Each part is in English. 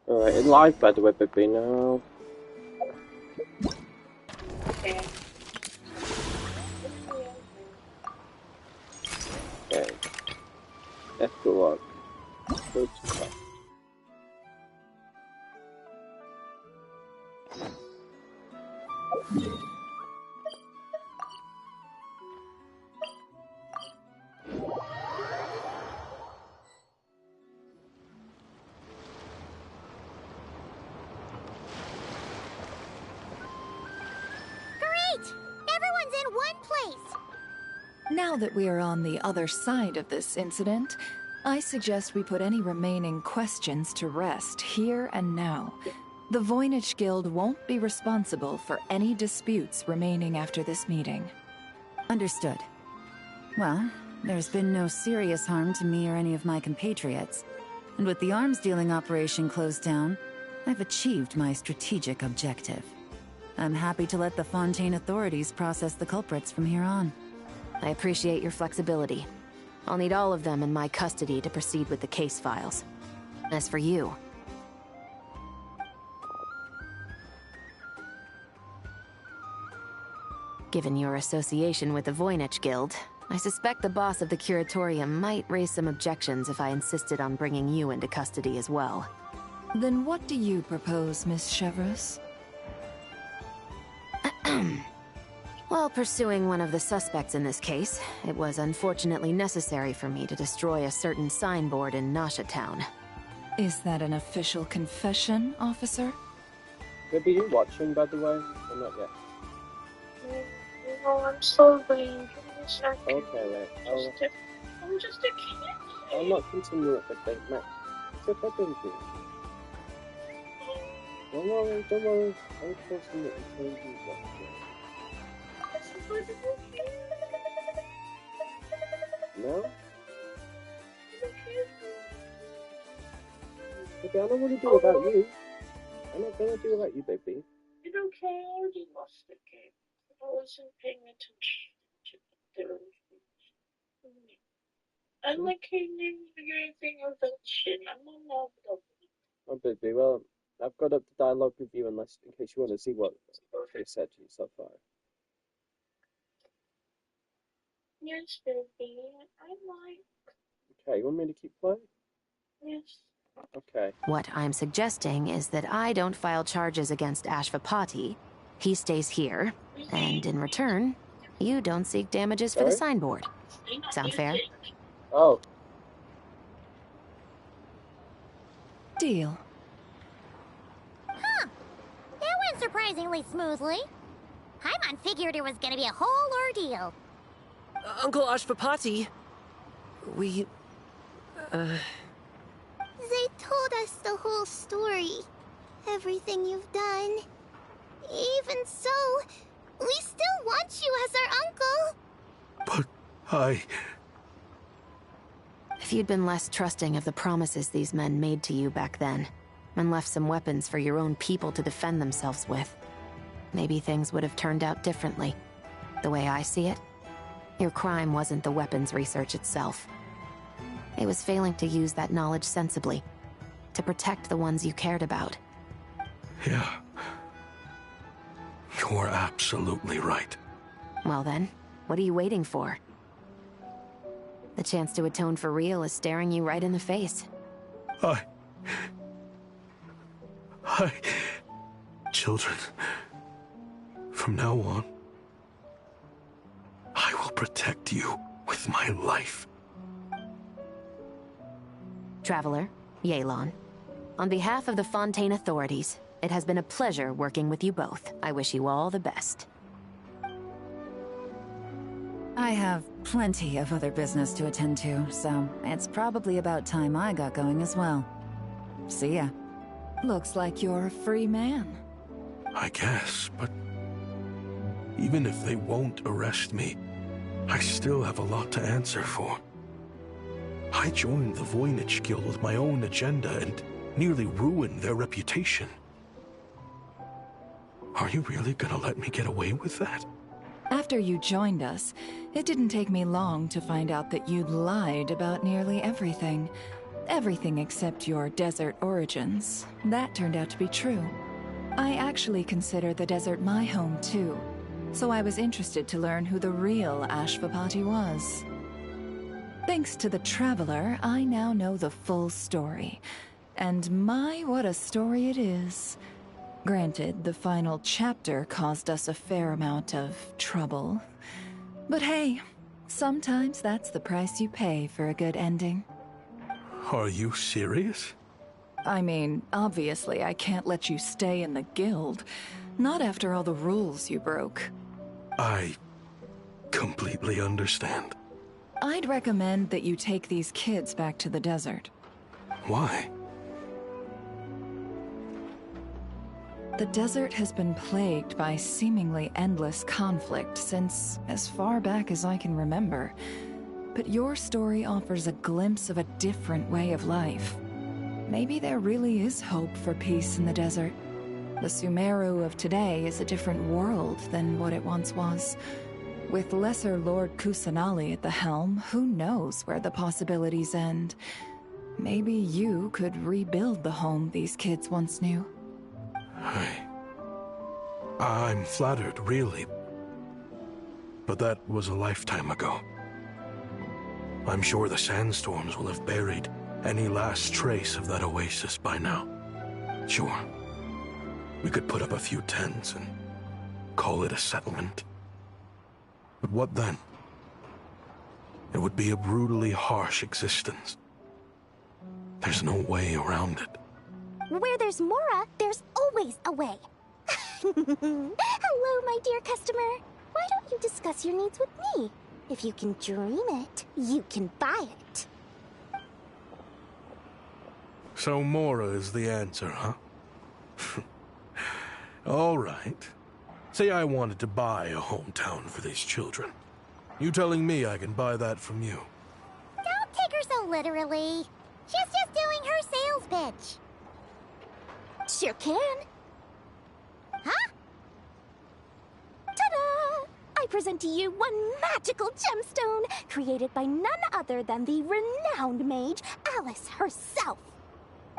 Alright, in live by the way, baby, now. Okay. Okay. Epilogue. Go to class. Everyone's in one place! Now that we are on the other side of this incident, I suggest we put any remaining questions to rest here and now. The Voynich Guild won't be responsible for any disputes remaining after this meeting. Understood. Well, there's been no serious harm to me or any of my compatriots. And with the arms dealing operation closed down, I've achieved my strategic objective. I'm happy to let the Fontaine authorities process the culprits from here on. I appreciate your flexibility. I'll need all of them in my custody to proceed with the case files. As for you... Given your association with the Voynich Guild, I suspect the boss of the Curatorium might raise some objections if I insisted on bringing you into custody as well. Then what do you propose, Miss Chevreuse? While pursuing one of the suspects in this case, it was unfortunately necessary for me to destroy a certain signboard in Nasha Town. Is that an official confession, officer? Baby, you watching, by the way? Or not yet? No, I'm still waiting. Give me a second. Okay, right. I'm just a kid. I'll not continue at the thing, Max. It's a baby. Don't worry, don't worry. I'm trusting that you can do that. No? Baby, I don't want to do without you. I'm not gonna do without you, baby. It's okay, I already lost the game. I wasn't paying attention to the I like hearing anything Eventshin. I'm not mad at Oh, baby, well, I've got up the dialogue with you unless, in case you want to see what they said to you so far. Yes, baby. I like. Okay, you want me to keep playing? Yes. Okay. What I'm suggesting is that I don't file charges against Ashvapati. He stays here, and in return, you don't seek damages for the signboard. Sound fair? Oh. Deal. Huh. That went surprisingly smoothly. Paimon figured it was gonna be a whole ordeal. Uncle Ashvapati, They told us the whole story. Everything you've done. Even so, we still want you as our uncle. But If you'd been less trusting of the promises these men made to you back then, and left some weapons for your own people to defend themselves with, maybe things would have turned out differently. The way I see it, your crime wasn't the weapons research itself. It was failing to use that knowledge sensibly, to protect the ones you cared about. Yeah. You're absolutely right. Well then, what are you waiting for? The chance to atone for real is staring you right in the face. Children, from now on, I will protect you with my life. Traveler, Yelan, on behalf of the Fontaine authorities, it has been a pleasure working with you both. I wish you all the best. I have plenty of other business to attend to, so it's probably about time I got going as well. See ya. Looks like you're a free man. I guess, but even if they won't arrest me, I still have a lot to answer for. I joined the Voynich Guild with my own agenda and nearly ruined their reputation. Are you really gonna let me get away with that? After you joined us, it didn't take me long to find out that you'd lied about nearly everything. Everything except your desert origins. That turned out to be true. I actually consider the desert my home too, so I was interested to learn who the real Ashvapati was. Thanks to the Traveler, I now know the full story. And my, what a story it is. Granted, the final chapter caused us a fair amount of trouble. But hey, sometimes that's the price you pay for a good ending. Are you serious? I mean, obviously I can't let you stay in the guild. Not after all the rules you broke. I completely understand. I'd recommend that you take these kids back to the desert. Why? The desert has been plagued by seemingly endless conflict since as far back as I can remember. But your story offers a glimpse of a different way of life. Maybe there really is hope for peace in the desert. The Sumeru of today is a different world than what it once was. With Lesser Lord Kusanali at the helm, who knows where the possibilities end? Maybe you could rebuild the home these kids once knew. I'm flattered, really. But that was a lifetime ago. I'm sure the sandstorms will have buried any last trace of that oasis by now. Sure, we could put up a few tents and call it a settlement. But what then? It would be a brutally harsh existence. There's no way around it. Where there's Mora, there's always a way. Hello, my dear customer. Why don't you discuss your needs with me? If you can dream it, you can buy it. So Mora is the answer, huh? All right. Say I wanted to buy a hometown for these children. You telling me I can buy that from you? Don't take her so literally. She's just doing her sales pitch. Sure can. Huh? Ta-da! I present to you one magical gemstone created by none other than the renowned mage Alice herself.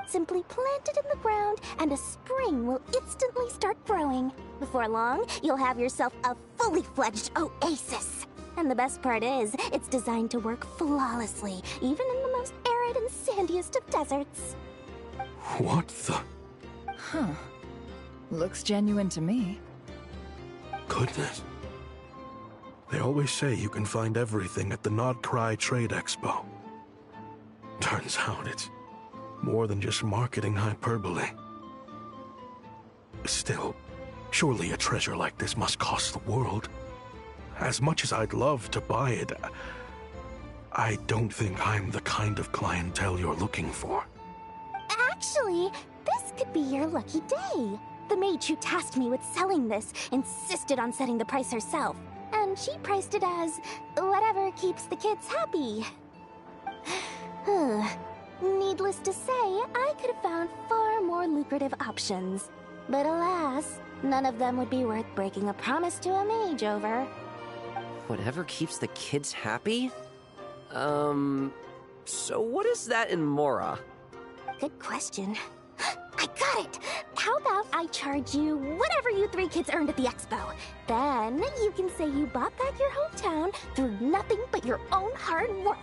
Simply plant it in the ground and a spring will instantly start growing. Before long, you'll have yourself a fully fledged oasis. And the best part is, it's designed to work flawlessly, even in the most arid and sandiest of deserts. What the? Huh. Looks genuine to me. Goodness. They always say you can find everything at the Nodcry Trade Expo. Turns out it's more than just marketing hyperbole. Still, surely a treasure like this must cost the world. As much as I'd love to buy it, I don't think I'm the kind of clientele you're looking for. Actually, this could be your lucky day. The mage who tasked me with selling this insisted on setting the price herself, and she priced it as whatever keeps the kids happy. Needless to say, I could have found far more lucrative options. But alas, none of them would be worth breaking a promise to a mage over. Whatever keeps the kids happy? So what is that in Mora? Good question. I got it! How about I charge you whatever you three kids earned at the expo? Then you can say you bought back your hometown through nothing but your own hard work.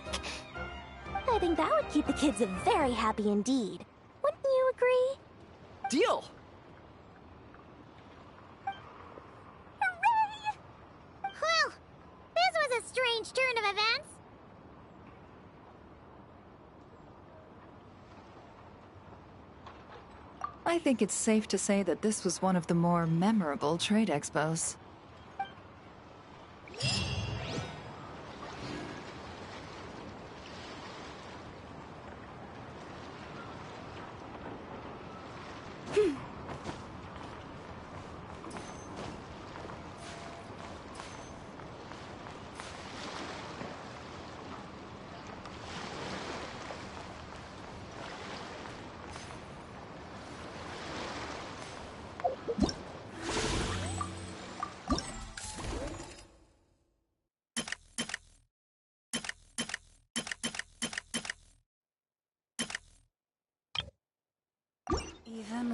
I think that would keep the kids very happy indeed. Wouldn't you agree? Deal! Hooray! Well, this was a strange turn of events. I think it's safe to say that this was one of the more memorable trade expos.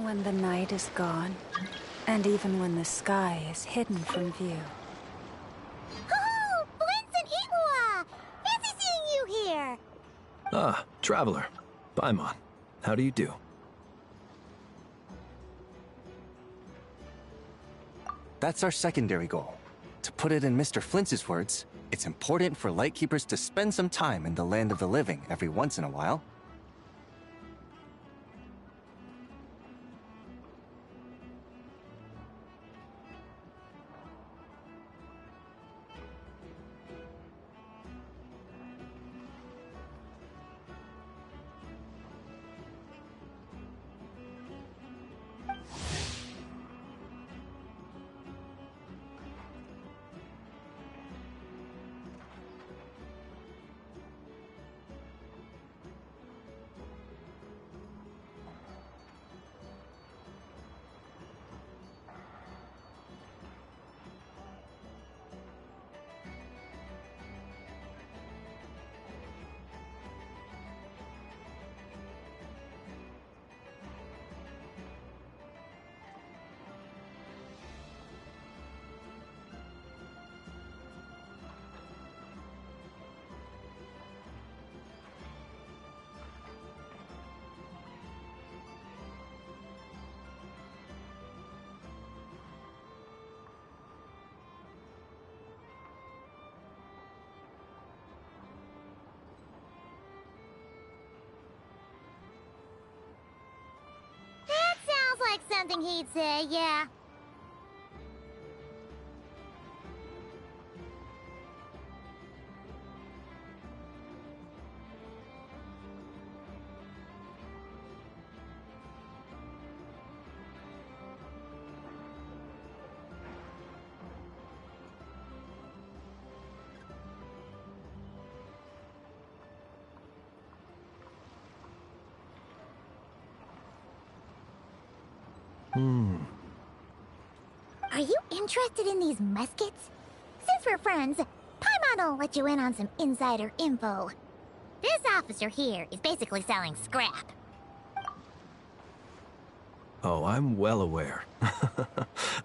when the night is gone, and even when the sky is hidden from view. Oh, Flint's and Iwa! Fancy seeing you here! Ah, Traveler. Paimon. How do you do? That's our secondary goal. To put it in Mr. Flintz's words, it's important for Lightkeepers to spend some time in the land of the living every once in a while. That sounds like something he'd say, yeah. Are you interested in these muskets? Since we're friends, Paimon will let you in on some insider info. This officer here is basically selling scrap. Oh, I'm well aware.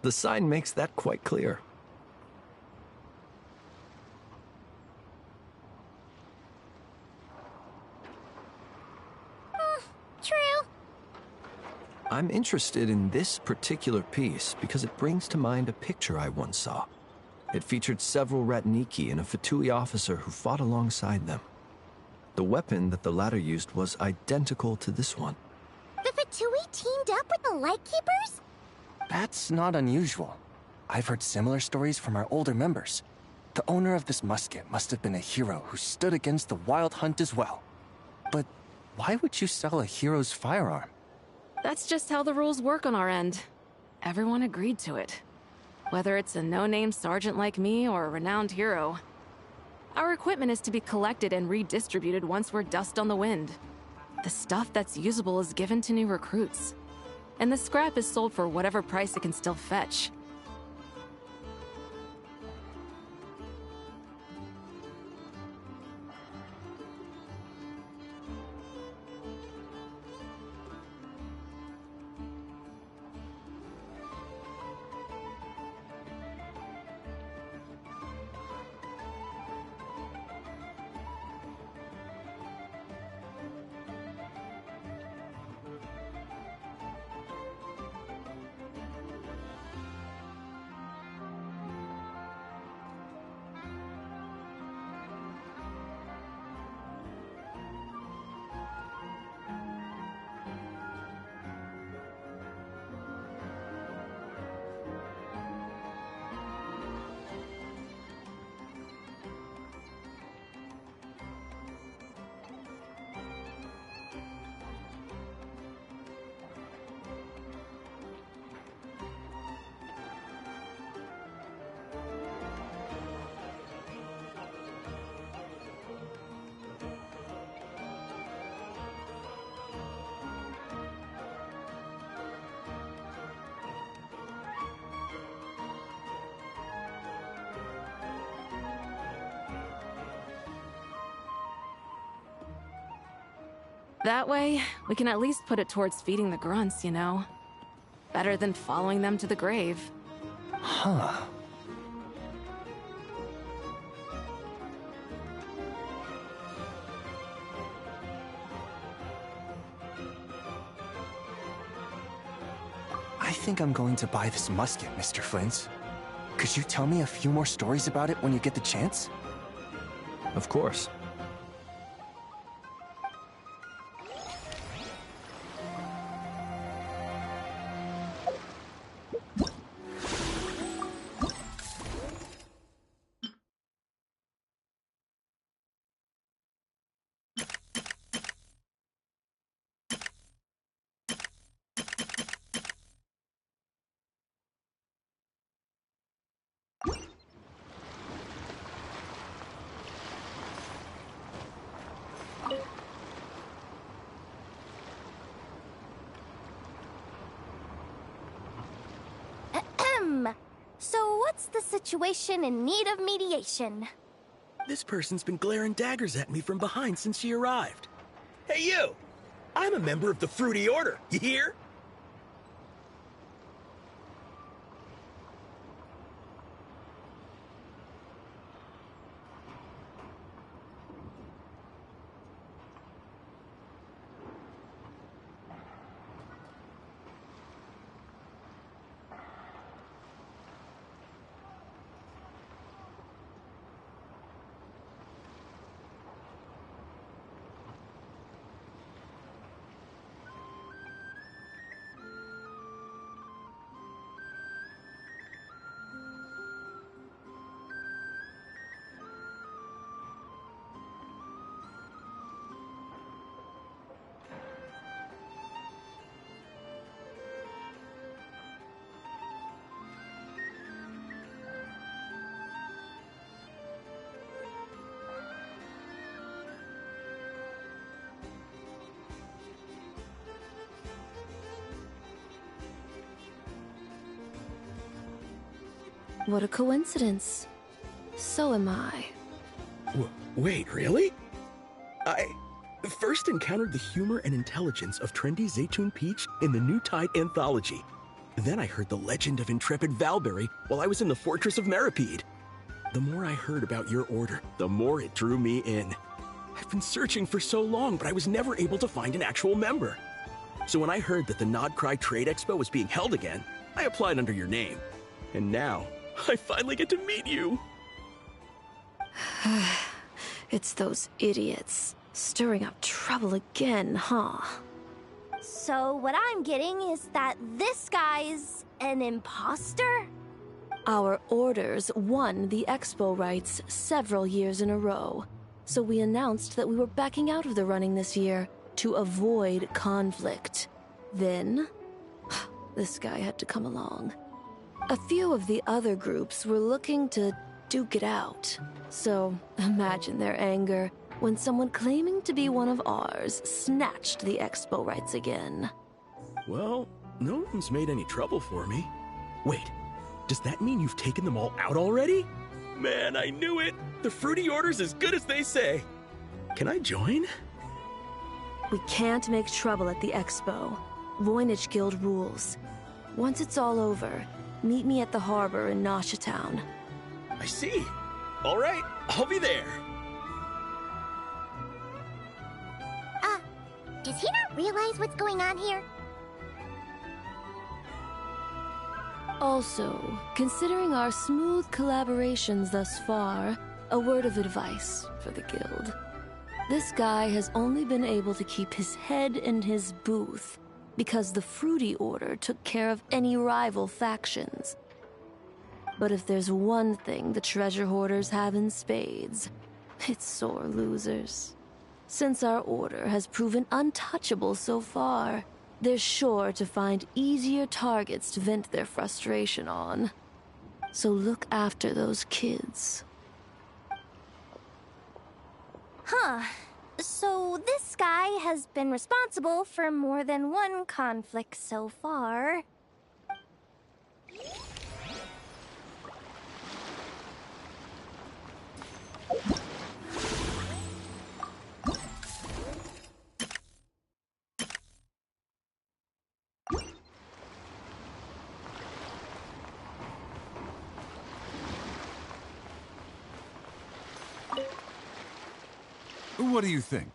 The sign makes that quite clear. True. I'm interested in this particular piece because it brings to mind a picture I once saw. It featured several Ratniki and a Fatui officer who fought alongside them. The weapon that the latter used was identical to this one. The Fatui teamed up with the Lightkeepers? That's not unusual. I've heard similar stories from our older members. The owner of this musket must have been a hero who stood against the Wild Hunt as well. But why would you sell a hero's firearm? That's just how the rules work on our end. Everyone agreed to it. Whether it's a no-name sergeant like me or a renowned hero. Our equipment is to be collected and redistributed once we're dust on the wind. The stuff that's usable is given to new recruits. And the scrap is sold for whatever price it can still fetch. That way, we can at least put it towards feeding the grunts, you know? Better than following them to the grave. Huh. I think I'm going to buy this musket, Mr. Flint. Could you tell me a few more stories about it when you get the chance? Of course. Ahem. So what's the situation in need of mediation? This person's been glaring daggers at me from behind since she arrived. Hey, you! I'm a member of the Fruity Order, you hear? What a coincidence. So am I. Wait, really? I first encountered the humor and intelligence of trendy Zaytun Peach in the New Tide anthology. Then I heard the legend of intrepid Valberry while I was in the Fortress of Meripede. The more I heard about your order, the more it drew me in. I've been searching for so long, but I was never able to find an actual member. So when I heard that the Nodcry Trade Expo was being held again, I applied under your name. And now, I finally get to meet you. It's those idiots. Stirring up trouble again, huh? So what I'm getting is that this guy's an imposter? Our orders won the expo rights several years in a row, so we announced that we were backing out of the running this year to avoid conflict. Then, this guy had to come along. A few of the other groups were looking to duke it out, so imagine their anger when someone claiming to be one of ours snatched the expo rights again. Well, no one's made any trouble for me. Wait, does that mean you've taken them all out already? Man, I knew it! The Fruity Order's as good as they say. Can I join? We can't make trouble at the expo. Voynich Guild rules. Once it's all over, meet me at the harbor in Nasha Town. I see. All right, I'll be there. Does he not realize what's going on here? Also, considering our smooth collaborations thus far, a word of advice for the guild. This guy has only been able to keep his head in his booth because the Fruity Order took care of any rival factions. But if there's one thing the treasure hoarders have in spades, it's sore losers. Since our order has proven untouchable so far, they're sure to find easier targets to vent their frustration on. So look after those kids. Huh. So this guy has been responsible for more than one conflict so far. What do you think?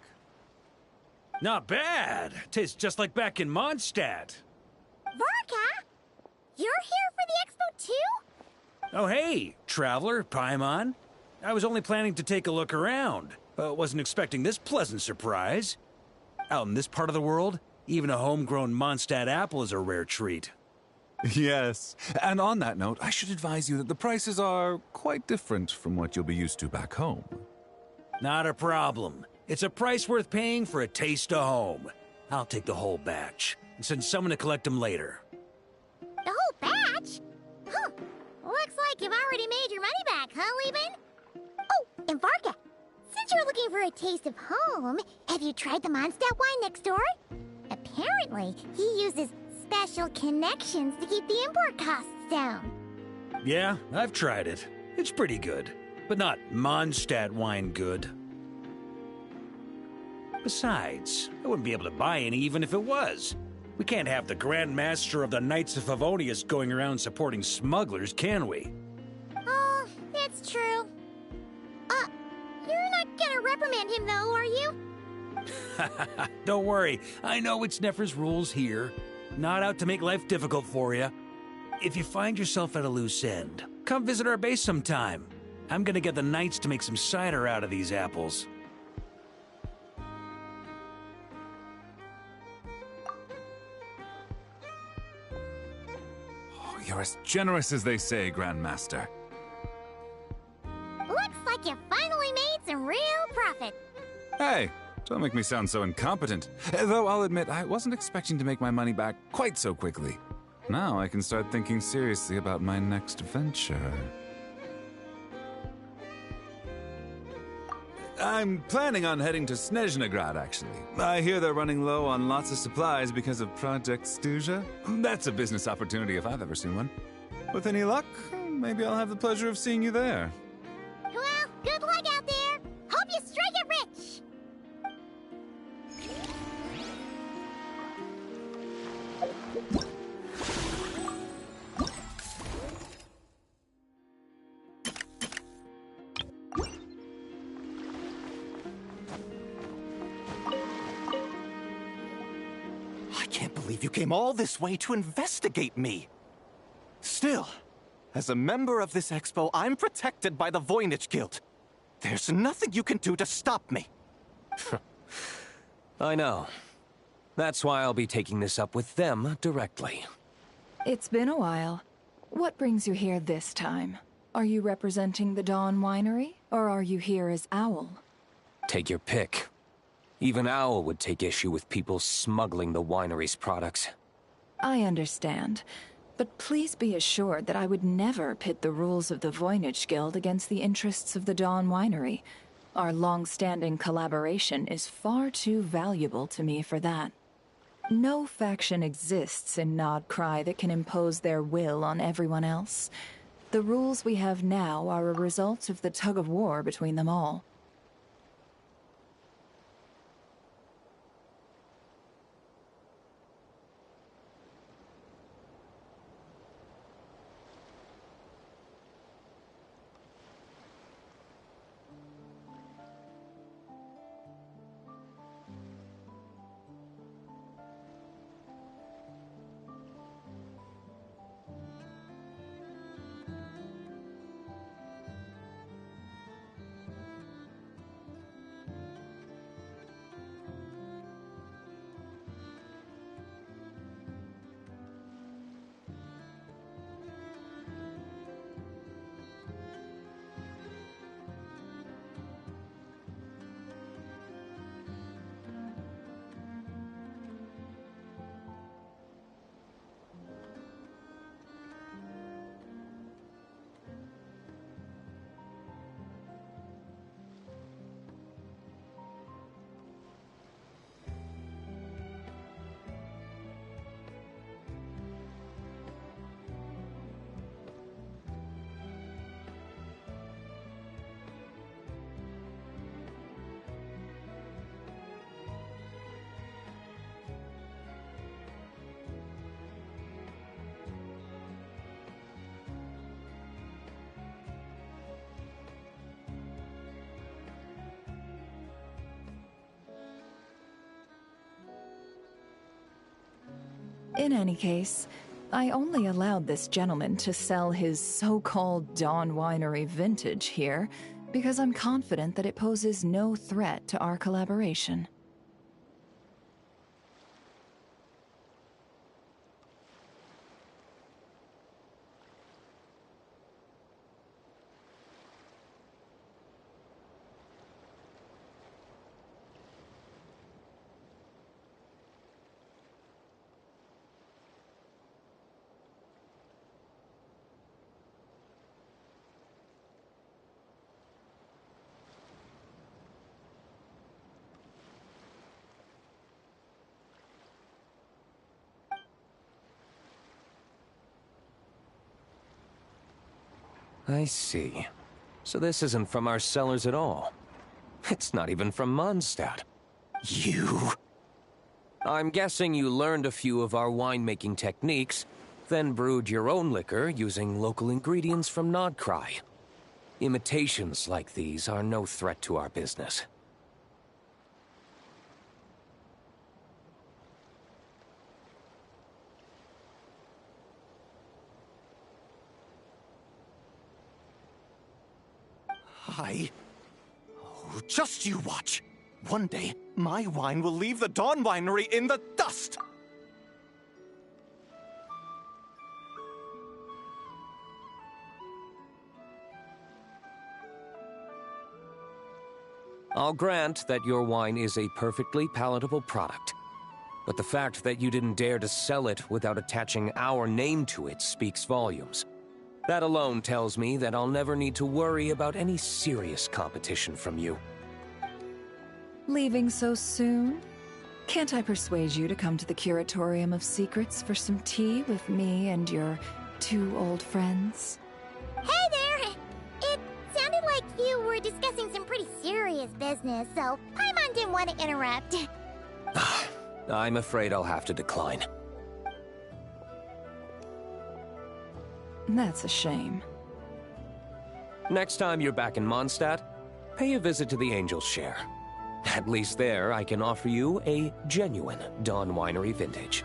Not bad. Tastes just like back in Mondstadt. Varka? You're here for the expo too? Oh hey, traveler, Paimon. I was only planning to take a look around, but wasn't expecting this pleasant surprise. Out in this part of the world, even a homegrown Mondstadt apple is a rare treat. Yes, and on that note, I should advise you that the prices are quite different from what you'll be used to back home. Not a problem. It's a price worth paying for a taste of home. I'll take the whole batch and send someone to collect them later. The whole batch? Huh. Looks like you've already made your money back, huh, Leben? Oh, and Varka, since you're looking for a taste of home, have you tried the Mondstadt wine next door? Apparently, he uses special connections to keep the import costs down. Yeah, I've tried it. It's pretty good, but not Mondstadt wine good. Besides, I wouldn't be able to buy any even if it was. We can't have the Grand Master of the Knights of Favonius going around supporting smugglers, can we? Oh, that's true. You're not gonna reprimand him though, are you? Don't worry, I know it's Nefer's rules here. Not out to make life difficult for you. If you find yourself at a loose end, come visit our base sometime. I'm gonna get the Knights to make some cider out of these apples. Oh, you're as generous as they say, Grandmaster. Looks like you finally made some real profit. Hey, don't make me sound so incompetent. Though I'll admit, I wasn't expecting to make my money back quite so quickly. Now I can start thinking seriously about my next venture. I'm planning on heading to Snezhnograd, actually. I hear they're running low on lots of supplies because of Project Stuja. That's a business opportunity if I've ever seen one. With any luck, maybe I'll have the pleasure of seeing you there. Well, good luck out there. Hope you strike it rich. I can't believe you came all this way to investigate me. Still, as a member of this expo, I'm protected by the Voynich Guild. There's nothing you can do to stop me. I know. That's why I'll be taking this up with them directly. It's been a while. What brings you here this time? Are you representing the Dawn Winery, or are you here as Owl? Take your pick. Even Owl would take issue with people smuggling the winery's products. I understand. But please be assured that I would never pit the rules of the Voynich Guild against the interests of the Dawn Winery. Our long-standing collaboration is far too valuable to me for that. No faction exists in Nodcry that can impose their will on everyone else. The rules we have now are a result of the tug-of-war between them all. In any case, I only allowed this gentleman to sell his so-called Dawn Winery vintage here because I'm confident that it poses no threat to our collaboration. I see. So this isn't from our cellars at all. It's not even from Mondstadt. You... I'm guessing you learned a few of our winemaking techniques, then brewed your own liquor using local ingredients from Nodcry. Imitations like these are no threat to our business. Oh, just you watch. One day, my wine will leave the Dawn Winery in the dust! I'll grant that your wine is a perfectly palatable product. But the fact that you didn't dare to sell it without attaching our name to it speaks volumes. That alone tells me that I'll never need to worry about any serious competition from you. Leaving so soon? Can't I persuade you to come to the Curatorium of Secrets for some tea with me and your two old friends? Hey there! It sounded like you were discussing some pretty serious business, so Paimon didn't want to interrupt. I'm afraid I'll have to decline. That's a shame. Next time you're back in Mondstadt, pay a visit to the Angel's Share. At least there, I can offer you a genuine Dawn Winery vintage.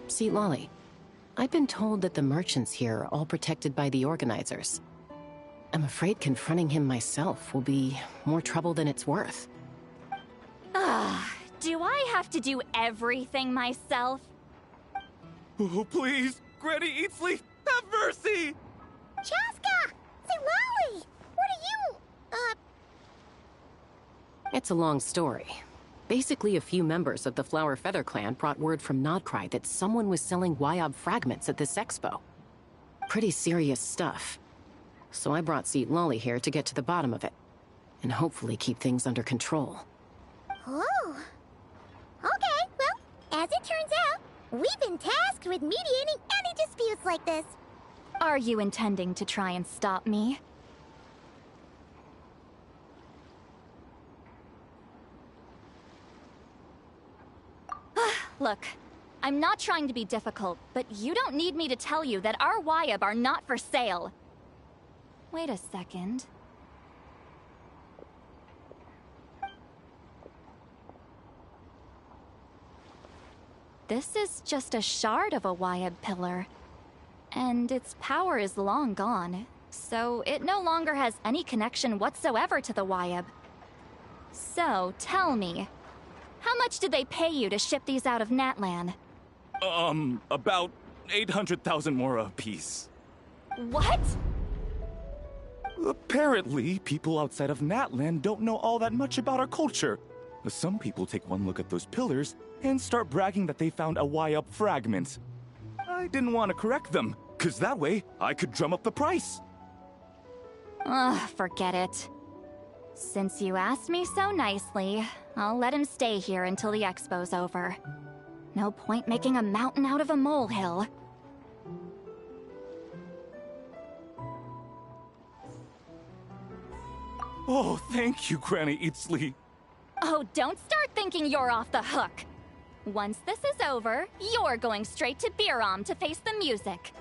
See, Lolly, I've been told that the merchants here are all protected by the organizers. I'm afraid confronting him myself will be more trouble than it's worth. Do I have to do everything myself? Oh, please! Granny Eatsley, have mercy! Chaska! Say, Lolly! What are you, It's a long story. Basically, a few members of the Flower Feather clan brought word from Nodcry that someone was selling Wyob fragments at this expo. Pretty serious stuff. So I brought Seat Lolly here to get to the bottom of it, and hopefully keep things under control. Oh. Okay, well, as it turns out, we've been tasked with mediating any disputes like this. Are you intending to try and stop me? Look, I'm not trying to be difficult, but you don't need me to tell you that our Wyob are not for sale. Wait a second. This is just a shard of a Wyob pillar, and its power is long gone, so it no longer has any connection whatsoever to the Wyob. So, tell me, how much did they pay you to ship these out of Natlan? About 800,000 more apiece. What? Apparently, people outside of Natlan don't know all that much about our culture. Some people take one look at those pillars and start bragging that they found a Wyob fragment. I didn't want to correct them, because that way I could drum up the price. Ugh, forget it. Since you asked me so nicely, I'll let him stay here until the expo's over. No point making a mountain out of a molehill. Oh, thank you, Granny Eatsley. Oh, don't start thinking you're off the hook. Once this is over, you're going straight to Biram to face the music.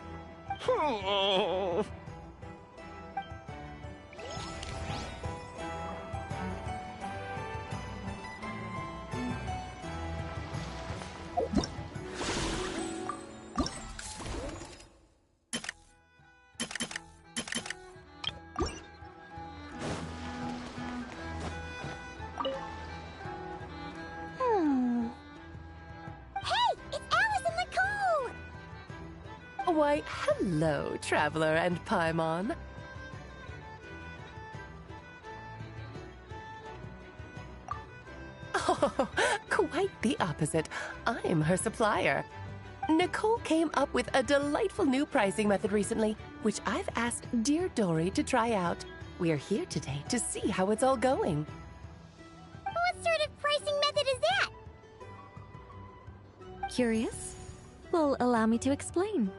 Why, hello, Traveler and Paimon. Oh, quite the opposite. I'm her supplier. Nicole came up with a delightful new pricing method recently, which I've asked dear Dory to try out. We're here today to see how it's all going. What sort of pricing method is that? Curious? Well, allow me to explain.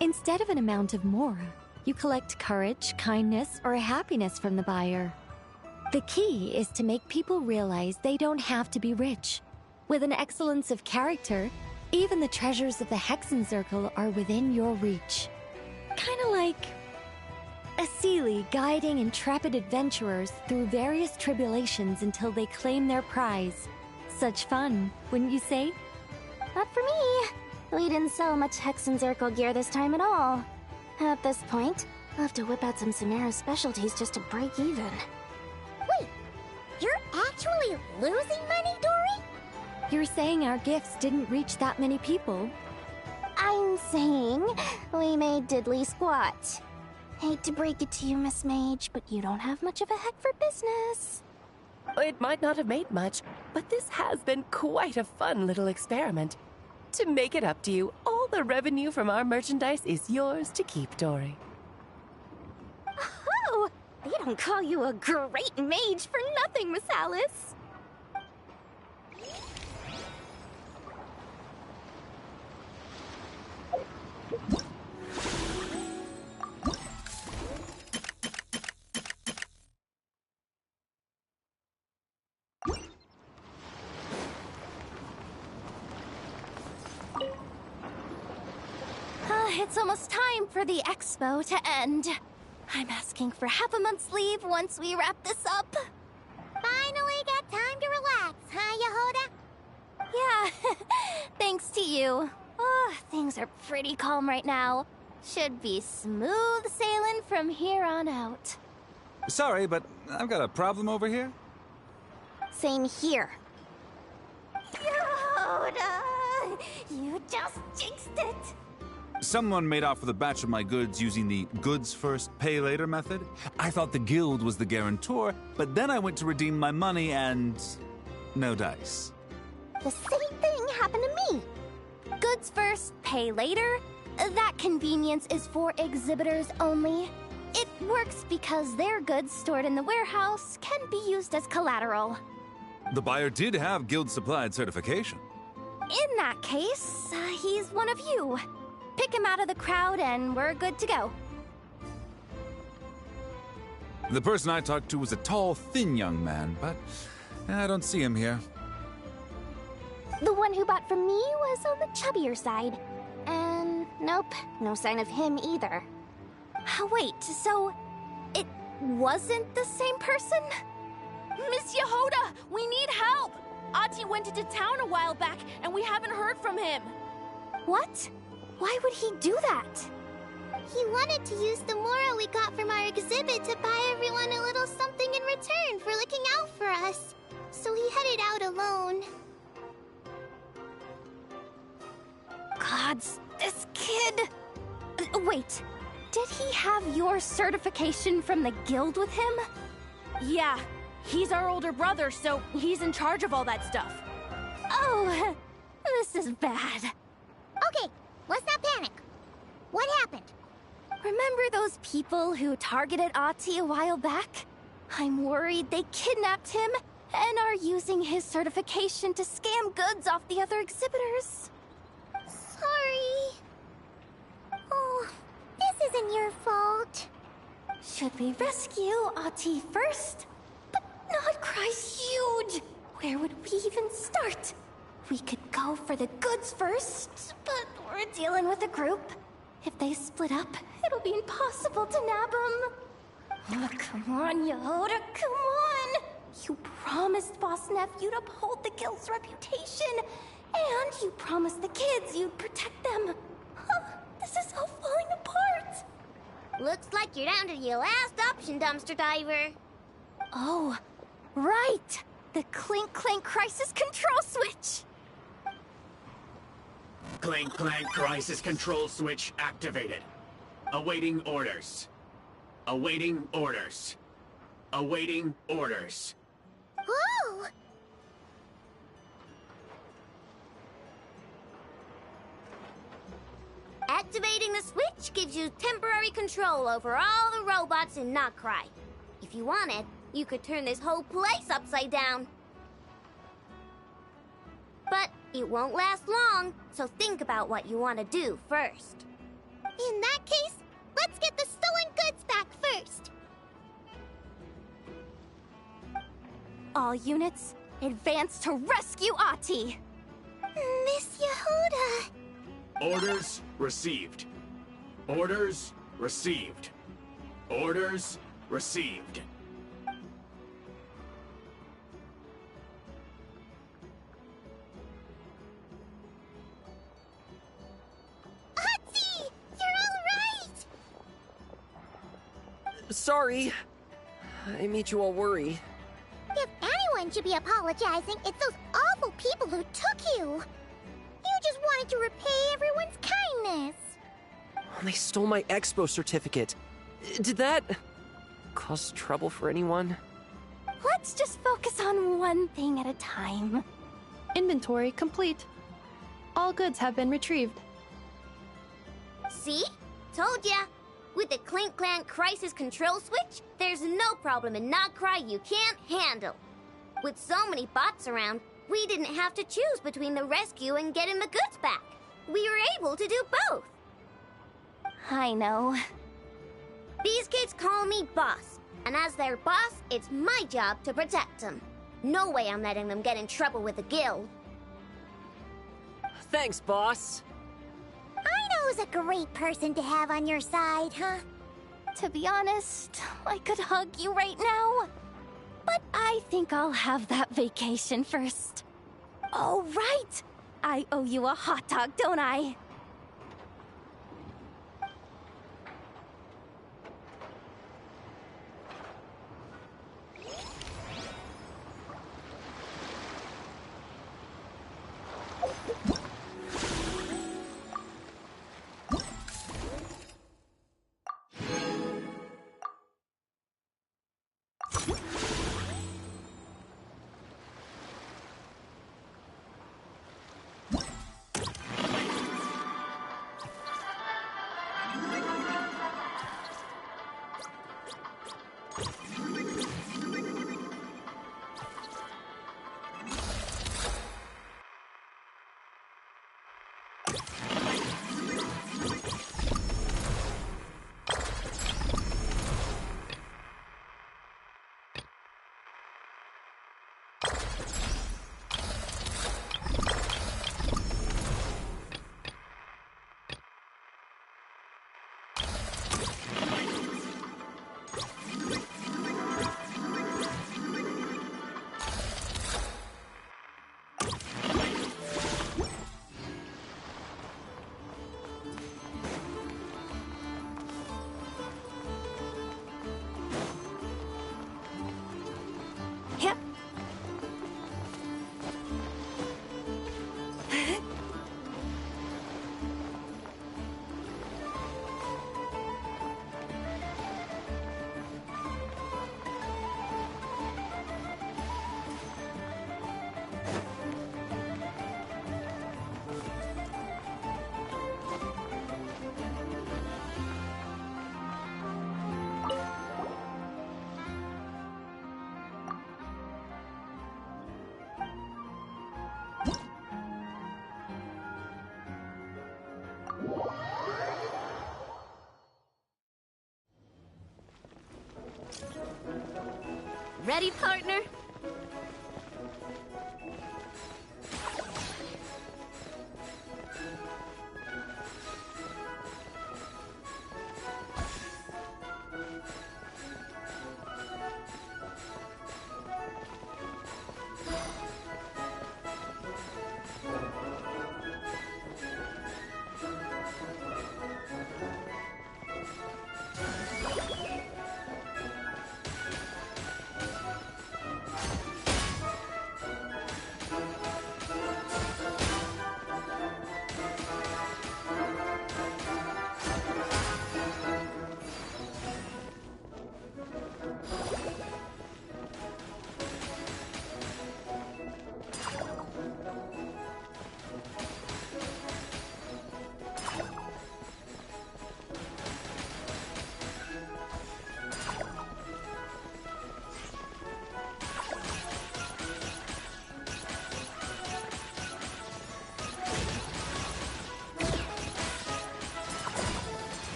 Instead of an amount of mora, you collect courage, kindness, or happiness from the buyer. The key is to make people realize they don't have to be rich. With an excellence of character, even the treasures of the Hexen Circle are within your reach. Kinda like a Seelie guiding intrepid adventurers through various tribulations until they claim their prize. Such fun, wouldn't you say? Not for me. We didn't sell much Hexen Circle gear this time at all. At this point, I'll have to whip out some Samara specialties just to break even. Wait, you're actually losing money, Dory? You're saying our gifts didn't reach that many people? I'm saying we made diddly squat. Hate to break it to you, Miss Mage, but you don't have much of a heck for business. It might not have made much, but this has been quite a fun little experiment. To make it up to you, all the revenue from our merchandise is yours to keep, Dory. Oh, they don't call you a great mage for nothing, Miss Alice. It's almost time for the expo to end. I'm asking for half a month's leave once we wrap this up. Finally got time to relax, huh, Yehoda? Yeah, thanks to you. Oh, things are pretty calm right now. Should be smooth sailing from here on out. Sorry, but I've got a problem over here. Same here. Yehoda! You just jinxed it! Someone made off with a batch of my goods using the goods first, pay later method. I thought the guild was the guarantor, but then I went to redeem my money and no dice. The same thing happened to me. Goods first, pay later? That convenience is for exhibitors only. It works because their goods stored in the warehouse can be used as collateral. The buyer did have guild supplied certification. In that case, he's one of you. Pick him out of the crowd and we're good to go. The person I talked to was a tall, thin young man, but I don't see him here. The one who bought from me was on the chubbier side. And nope, no sign of him either. Wait, so it wasn't the same person? Miss Yehoda, we need help! Ati went into town a while back and we haven't heard from him. What? Why would he do that? He wanted to use the mora we got from our exhibit to buy everyone a little something in return for looking out for us. So he headed out alone. Gods, this kid... Wait, did he have your certification from the guild with him? Yeah, he's our older brother, so he's in charge of all that stuff. Oh, this is bad. Okay, let's not panic. What happened? Remember those people who targeted Ati a while back? I'm worried they kidnapped him and are using his certification to scam goods off the other exhibitors. Sorry. isn't your fault. Should we rescue Ahti first? But Notcry's huge! Where would we even start? We could go for the goods first, but we're dealing with a group. If they split up, it'll be impossible to nab them. Oh, come on, Yehoda, come on! You promised Boss Nephew to uphold the guild's reputation, and you promised the kids you'd protect them. Huh, this is all falling apart. Looks like you're down to your last option, dumpster diver. Oh, right! The Clink Clank Crisis Control Switch! Clank Clank Crisis Control Switch activated. Awaiting orders. Awaiting orders. Awaiting orders. Whoa! Activating the switch gives you temporary control over all the robots in Notcry. If you wanted, you could turn this whole place upside down. But it won't last long, so think about what you want to do first. In that case, let's get the stolen goods back first. All units, advance to rescue Ahti! Miss Yehuda! Orders received. Orders received. Orders received. Ahti! You're all right! Sorry. I made you all worry. If anyone should be apologizing, it's those awful people who took you. You just wanted to repay everyone's kindness. They stole my expo certificate. Did that cause trouble for anyone? Let's just focus on one thing at a time. Inventory complete. All goods have been retrieved. See? Told ya. With the Clink Clank Crisis Control Switch, there's no problem in Notcry you can't handle. With so many bots around, we didn't have to choose between the rescue and getting the goods back. We were able to do both. I know. These kids call me boss, and as their boss, it's my job to protect them. No way I'm letting them get in trouble with the guild. Thanks, boss. Aino's a great person to have on your side, huh? To be honest, I could hug you right now. But I think I'll have that vacation first. Oh, right! I owe you a hot dog, don't I? Ready, partner?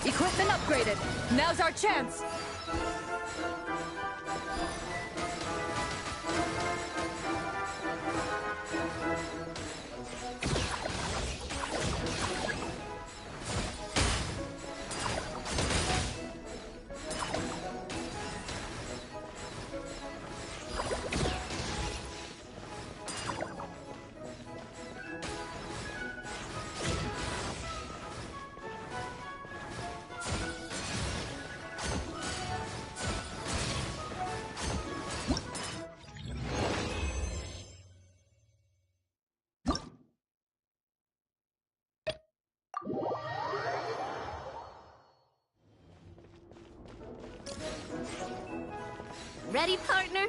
Equipment upgraded. Now's our chance. Ready, partner?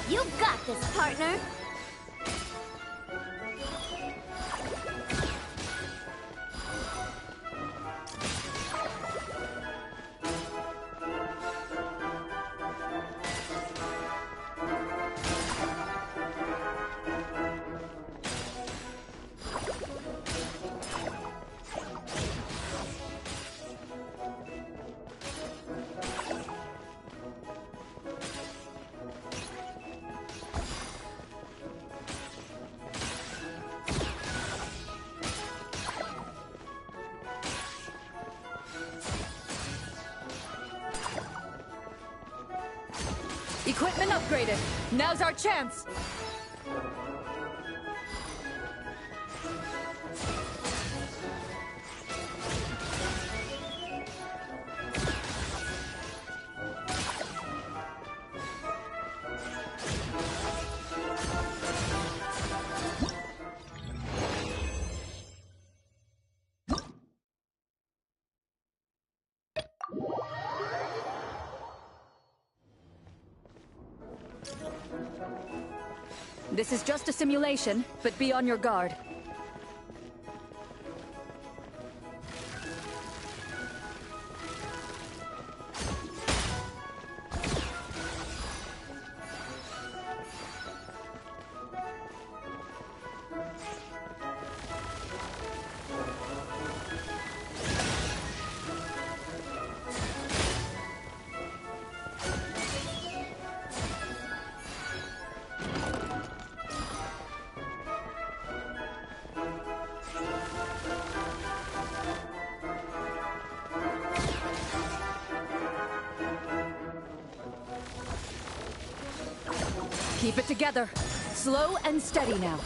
You've got this, partner. Equipment upgraded. Now's our chance. This is just a simulation, but be on your guard. Keep it together. Slow and steady now.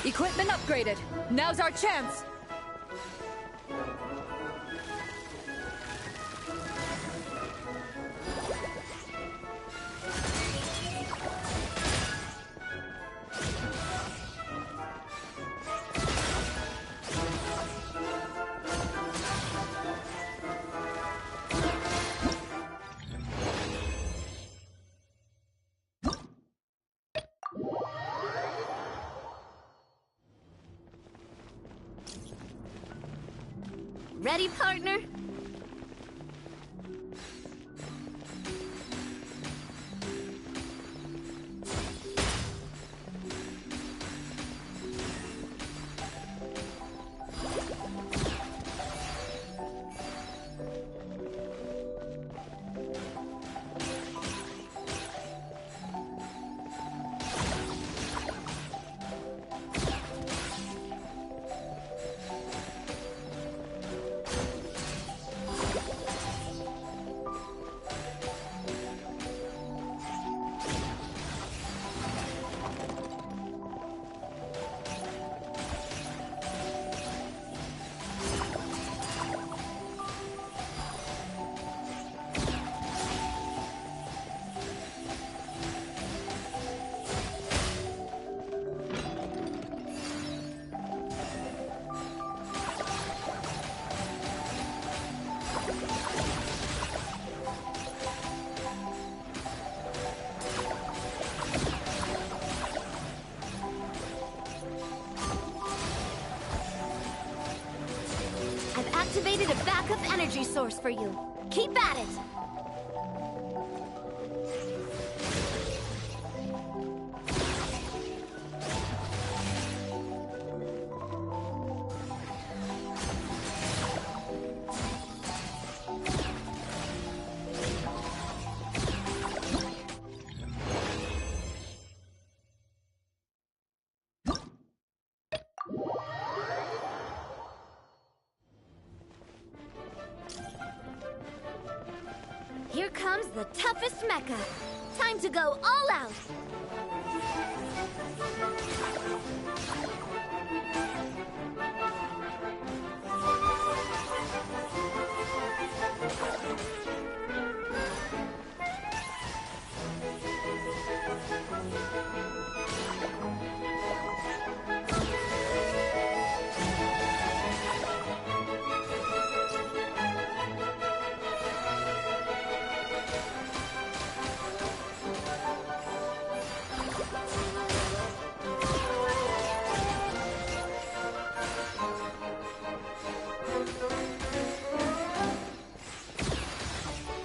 Equipment upgraded. Now's our chance. Ready, partner? I've activated a backup energy source for you. Keep at it! Here comes the toughest mecha. Time to go all out.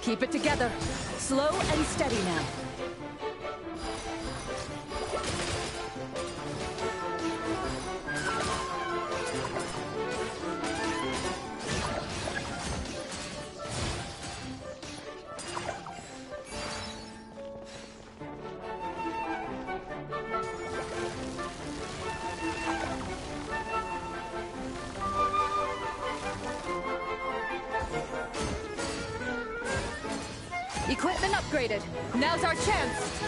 Keep it together. Slow and steady now. Equipment upgraded. Now's our chance.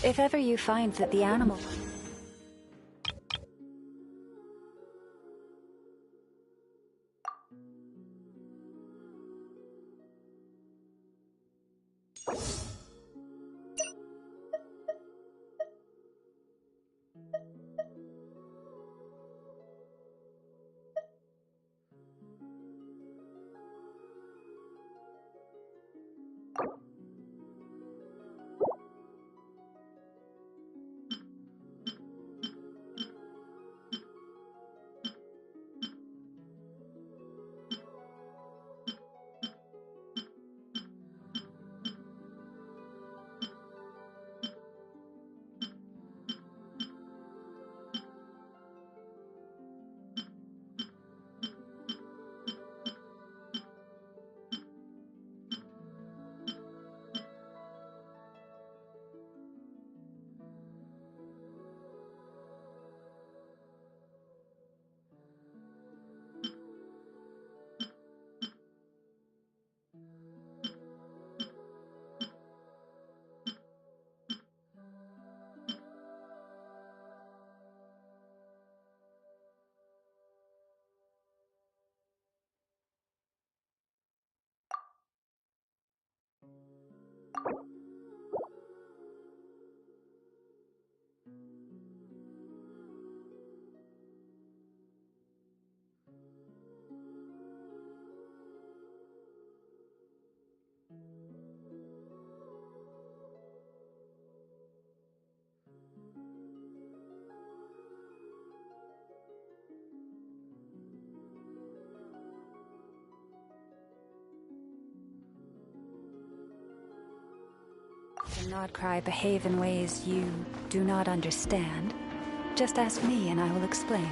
If ever you find that the animal... Do not cry, behave in ways you do not understand. Just ask me and I will explain.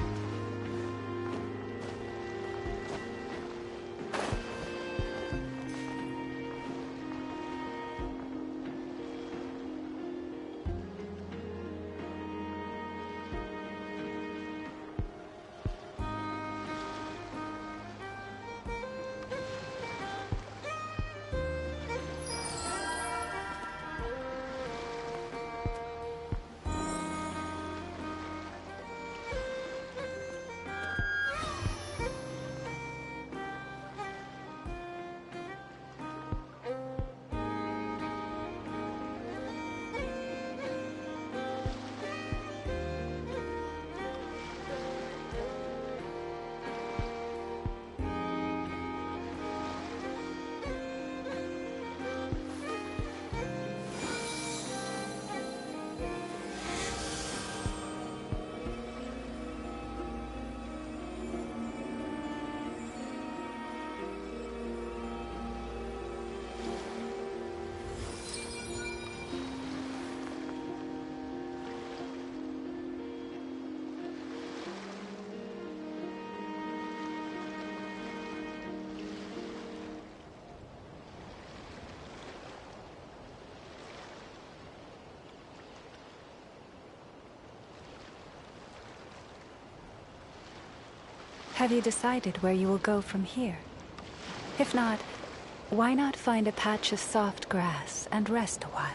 Have you decided where you will go from here? If not, why not find a patch of soft grass and rest a while?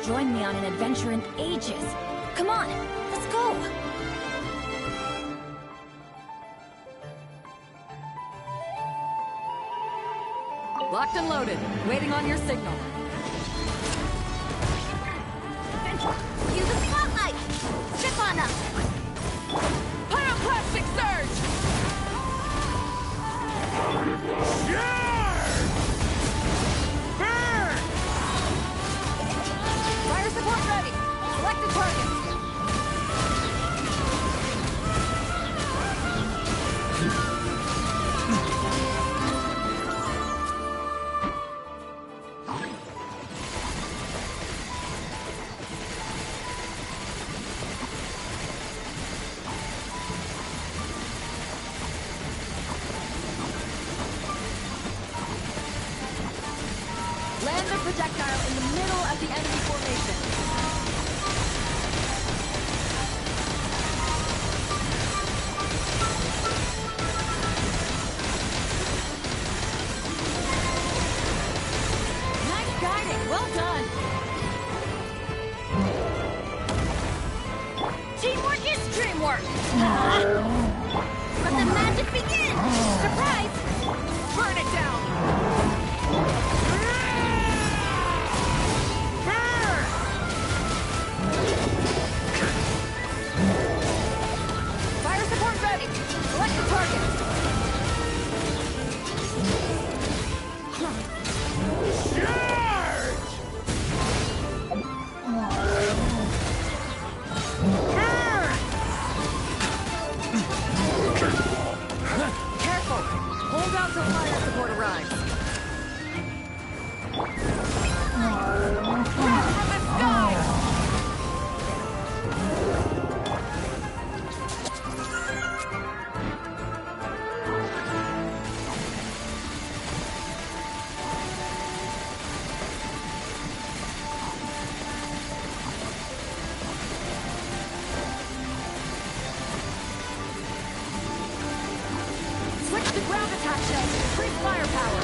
Joined me on an adventure in ages. Come on, let's go! Locked and loaded, waiting on your signal. Use the spotlight! Zip on up! Pyroclastic surge! Fire support ready! Select the target! projectile in the middle of the enemy formation. Nice guiding, well done. Teamwork is dreamwork! Let the magic begin! Surprise! Burn it down! Fire support ready! Select the target! Careful! Hold out till fire support arrives. Crash from the sky! Switch to ground attack shells to increase firepower.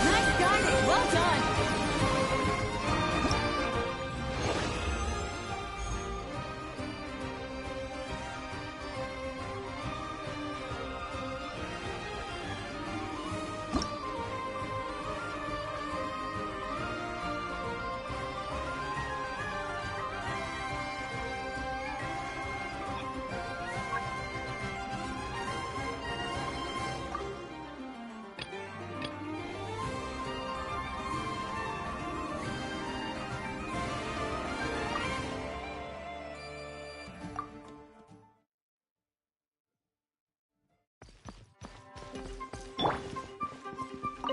Nice guiding, well done.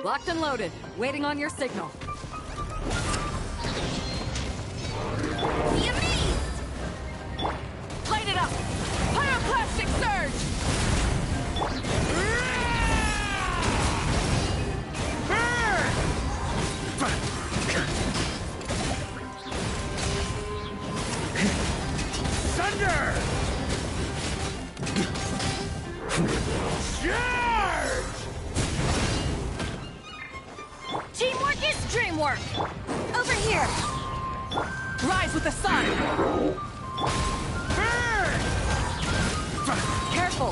Locked and loaded, waiting on your signal. Be amazed! Light it up! Pyroclastic surge! Thunder! Charge! Teamwork is dreamwork! Over here! Rise with the sun! Careful!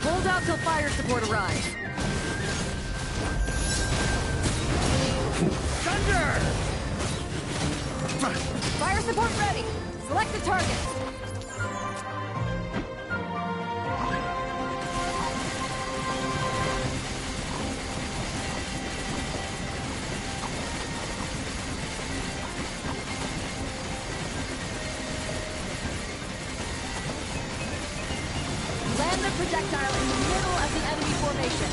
Hold out till fire support arrives. Thunder! Fire support ready! Select the target! Land the projectile in the middle of the enemy formation.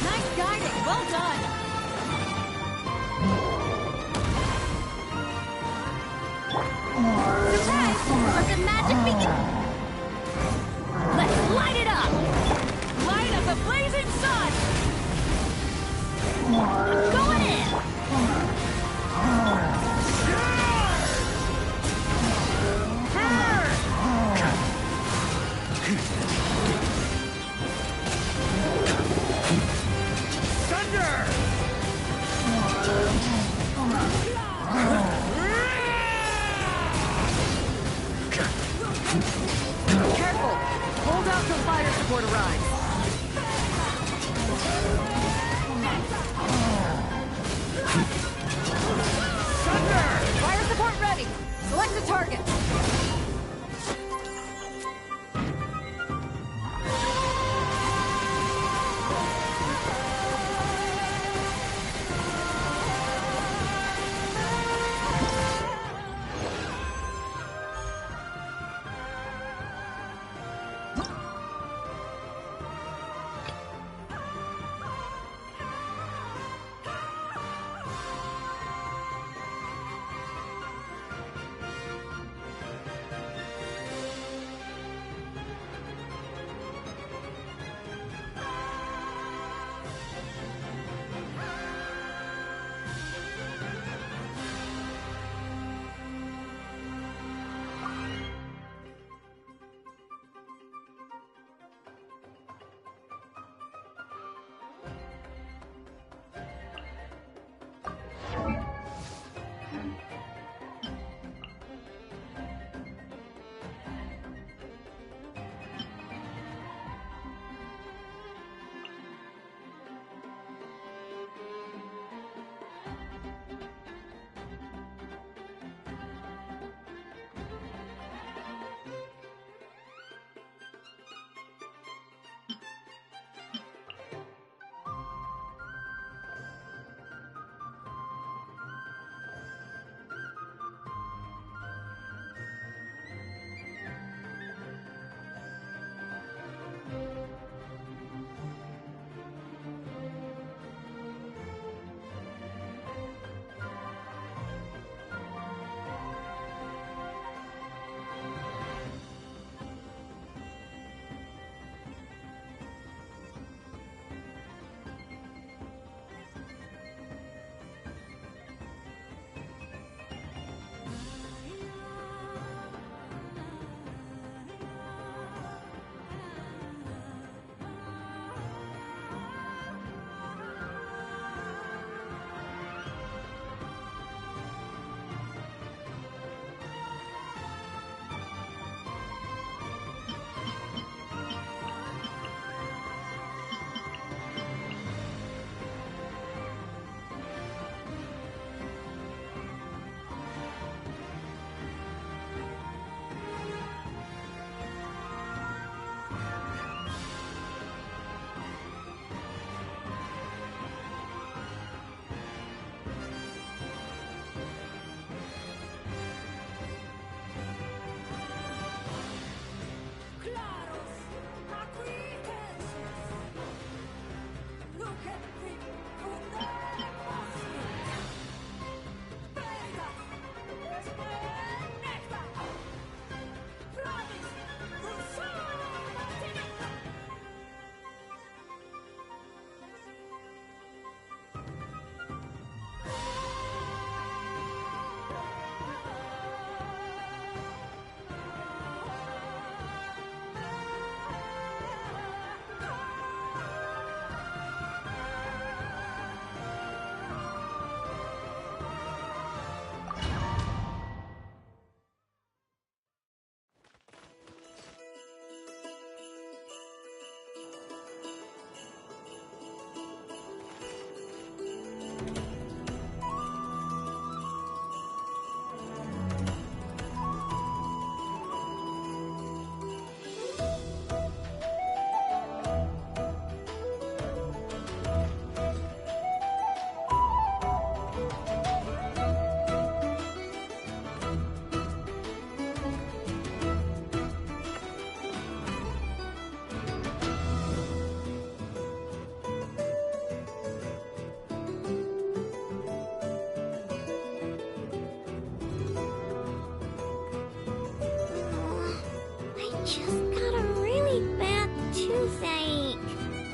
Nice guiding, well done. Surprise! Let the magic begin! Let's light it up! Light of the blazing sun! Going in! Careful! Hold out till fire support arrives. Fire support ready! Select the target! just got a really bad toothache.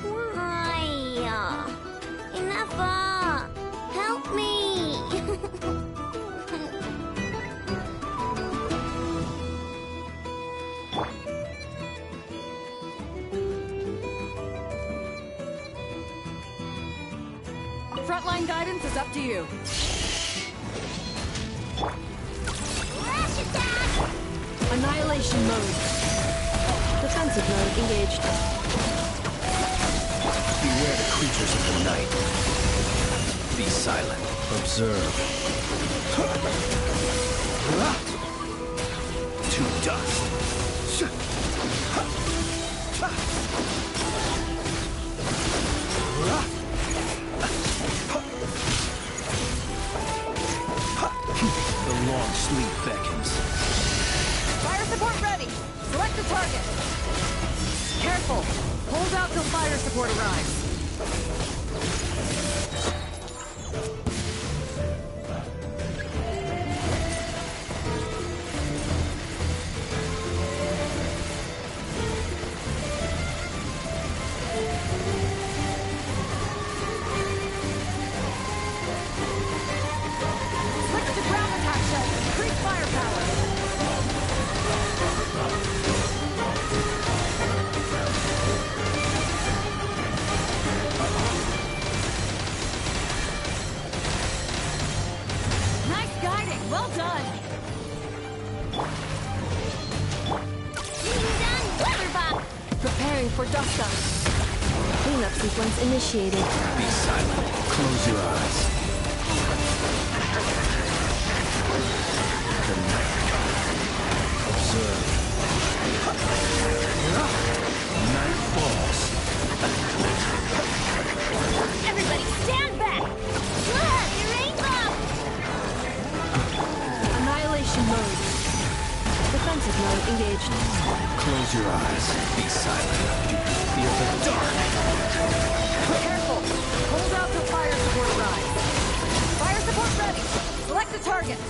Why? Enough! Help me! Frontline guidance is up to you. Rash attack! Annihilation mode. Defensive mode engaged. Beware the creatures of the night. Be silent. Observe. To dust. The long sleep beckons. Fire support ready. Select the target. Careful. Hold out till fire support arrives. Switch to ground attack shells. Increase firepower. Nice guiding. Well done. Done, Weatherbuck! Preparing for dust up. Cleanup sequence initiated. Be silent. Close your eyes. The night comes. Observe. Night falls. Everybody stand back! Look, the rainbow! Annihilation mode. Defensive mode engaged. Close your eyes. Be silent. Do you feel the dark? Careful. Hold out till fire support arrives. Fire support ready. Select the target.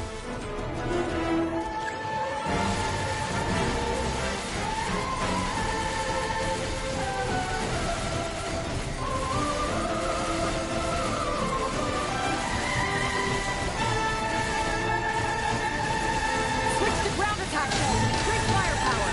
Switch to ground attack shells. Increase firepower.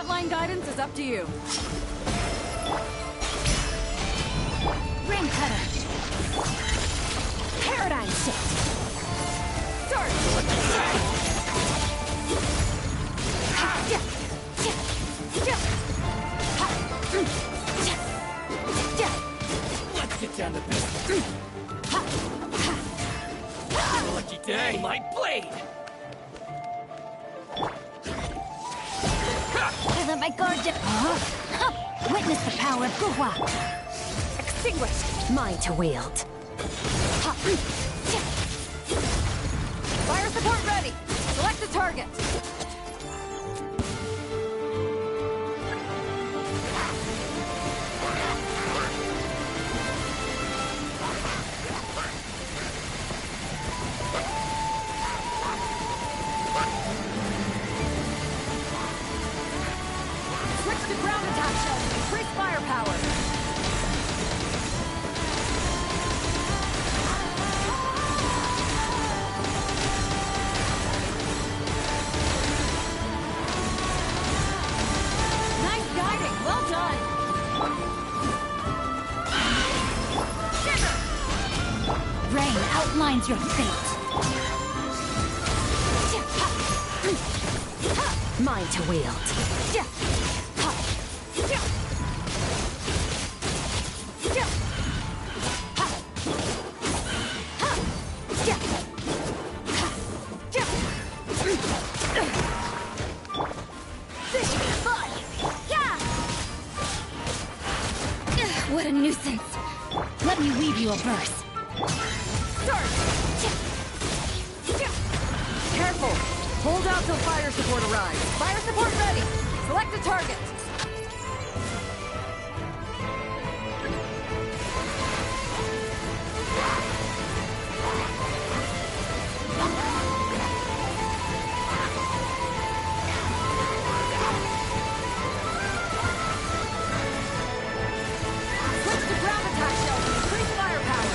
Frontline guidance is up to you. Ring cutter. Paradigm shift. Sword. Let's get down to business. Lucky day, my blade! Feather my guardian. Witness the power of Guhua. Extinguished. Mine to wield. Fire support ready. Select a target. Switch to ground attack shells. Increase firepower. Nice guiding. Well done. Rain outlines your fate. Mine to wield. This should be fun. Yeah. What a nuisance. Let me weave you a verse. Careful. Hold out till fire support arrives. Fire support ready. Select a target. Switch to ground attack shells and increase firepower.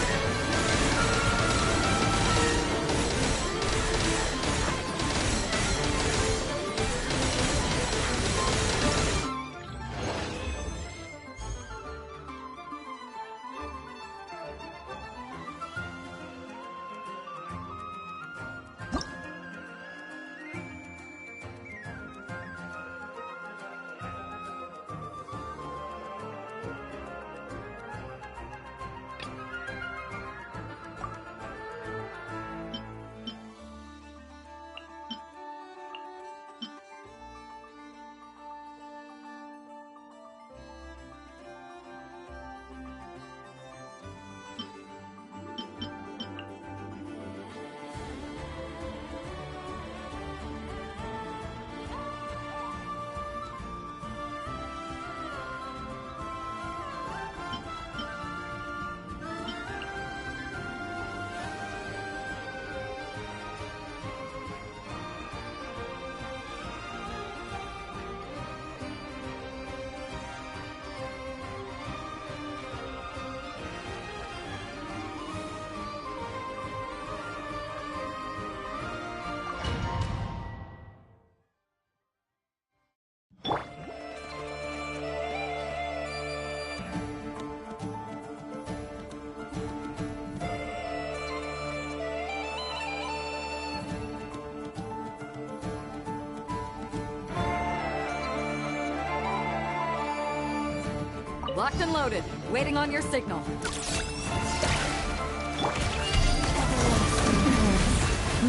Locked and loaded. Waiting on your signal.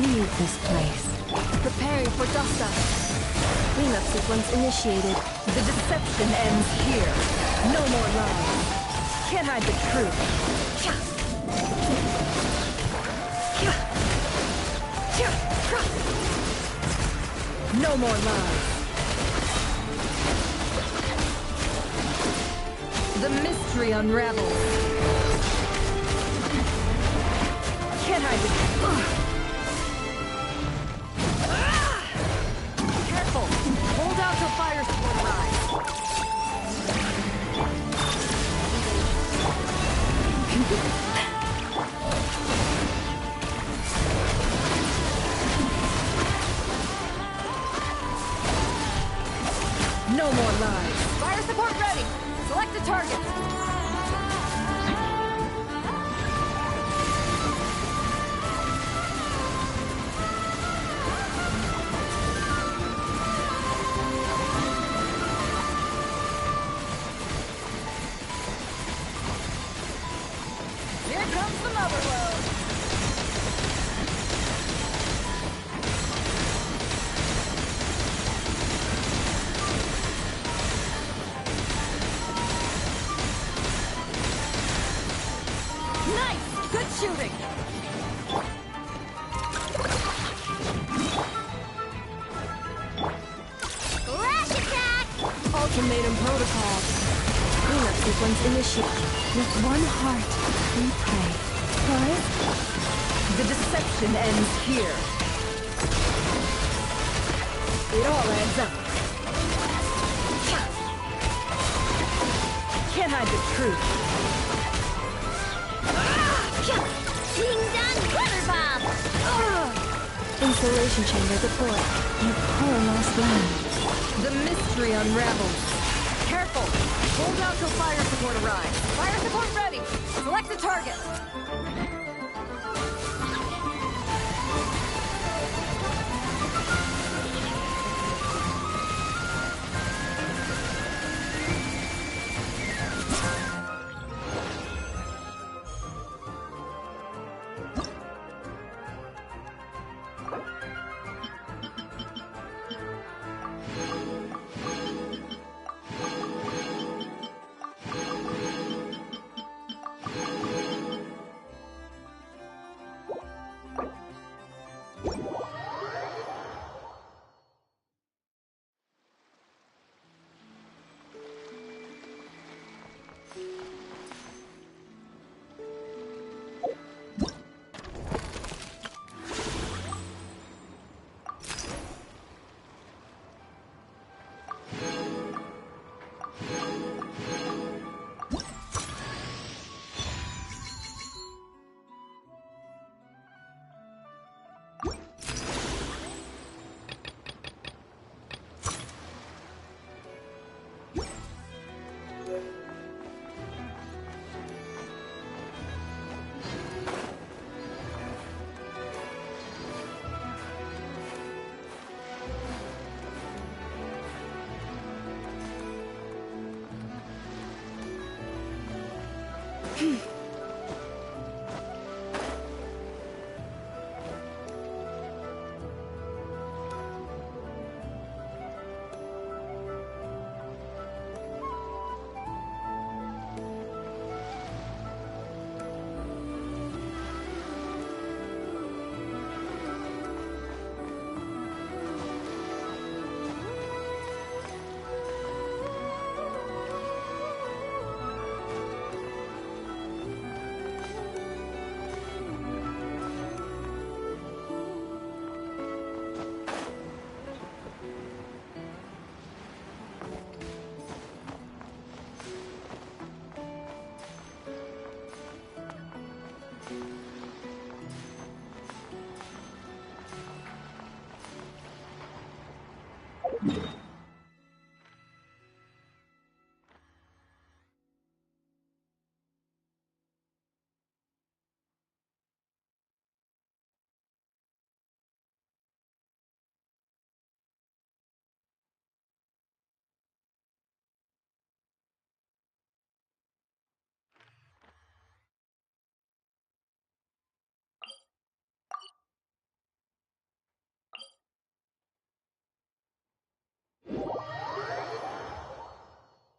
Leave this place. Preparing for Dasta. Cleanup sequence initiated. The deception ends here. No more lies. Can't hide the truth. No more lies. The mystery unravels. Can't hide the truth. Careful! Hold out till fire support arrives. No more rise. Fire support ready! Select a target! Here comes the mother load! Nice! Good shooting! Flash attack! Ultimatum protocol. Cleanup sequence initiated. With one heart, we pray. Guys, the deception ends here. It all adds up. Can't hide the truth. Being done, rubber bomb! Insulation chamber deployed. Your poor lost land. The mystery unravels. Careful! Hold out till fire support arrives. Fire support ready! Select a target!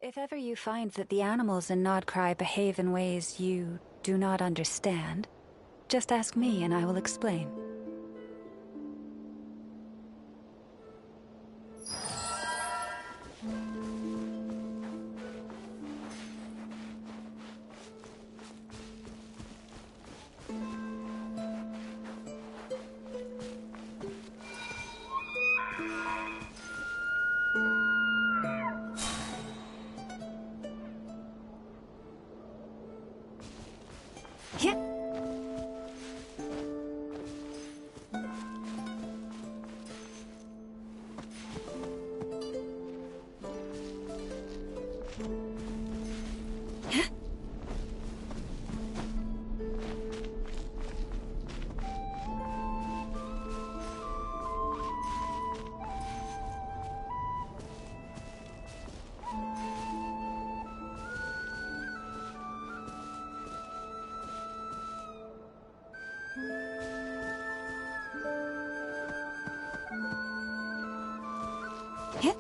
If ever you find that the animals in Nodcry behave in ways you do not understand, just ask me and I will explain. Hit.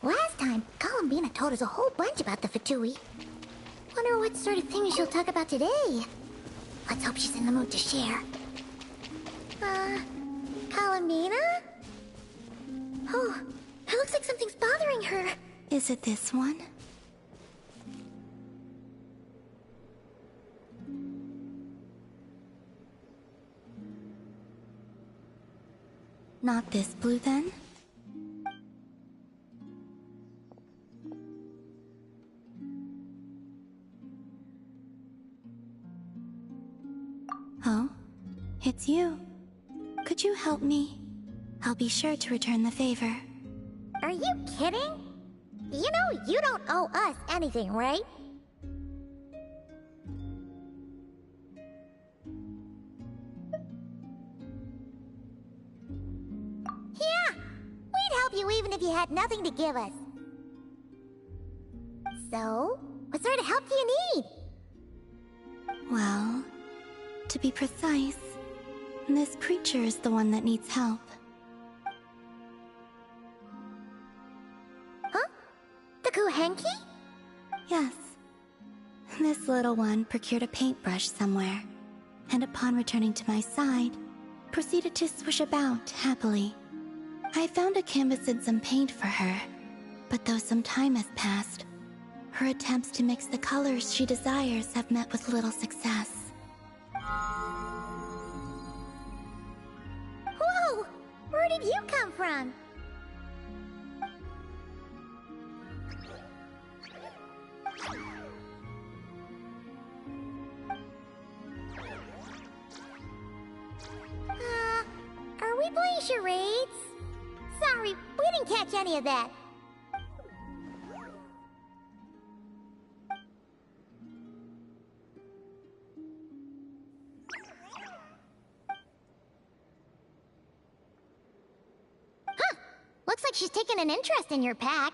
Last time, Columbina told us a whole bunch about the Fatui. Wonder what sort of things she'll talk about today. Let's hope she's in the mood to share. Columbina? Oh, it looks like something's bothering her. Is it this one? Not this blue, then? Oh, it's you. Could you help me? I'll be sure to return the favor. Are you kidding? You know you don't owe us anything, right? Yeah, we'd help you even if you had nothing to give us. So, what sort of help do you need? Well, to be precise, this creature is the one that needs help. Huh? The Kuhenki? Yes. This little one procured a paintbrush somewhere, and upon returning to my side, proceeded to swish about happily. I found a canvas and some paint for her, but though some time has passed, her attempts to mix the colors she desires have met with little success. Whoa! Where did you come from? Are we playing charades? Sorry, we didn't catch any of that. Looks like she's taken an interest in your pack.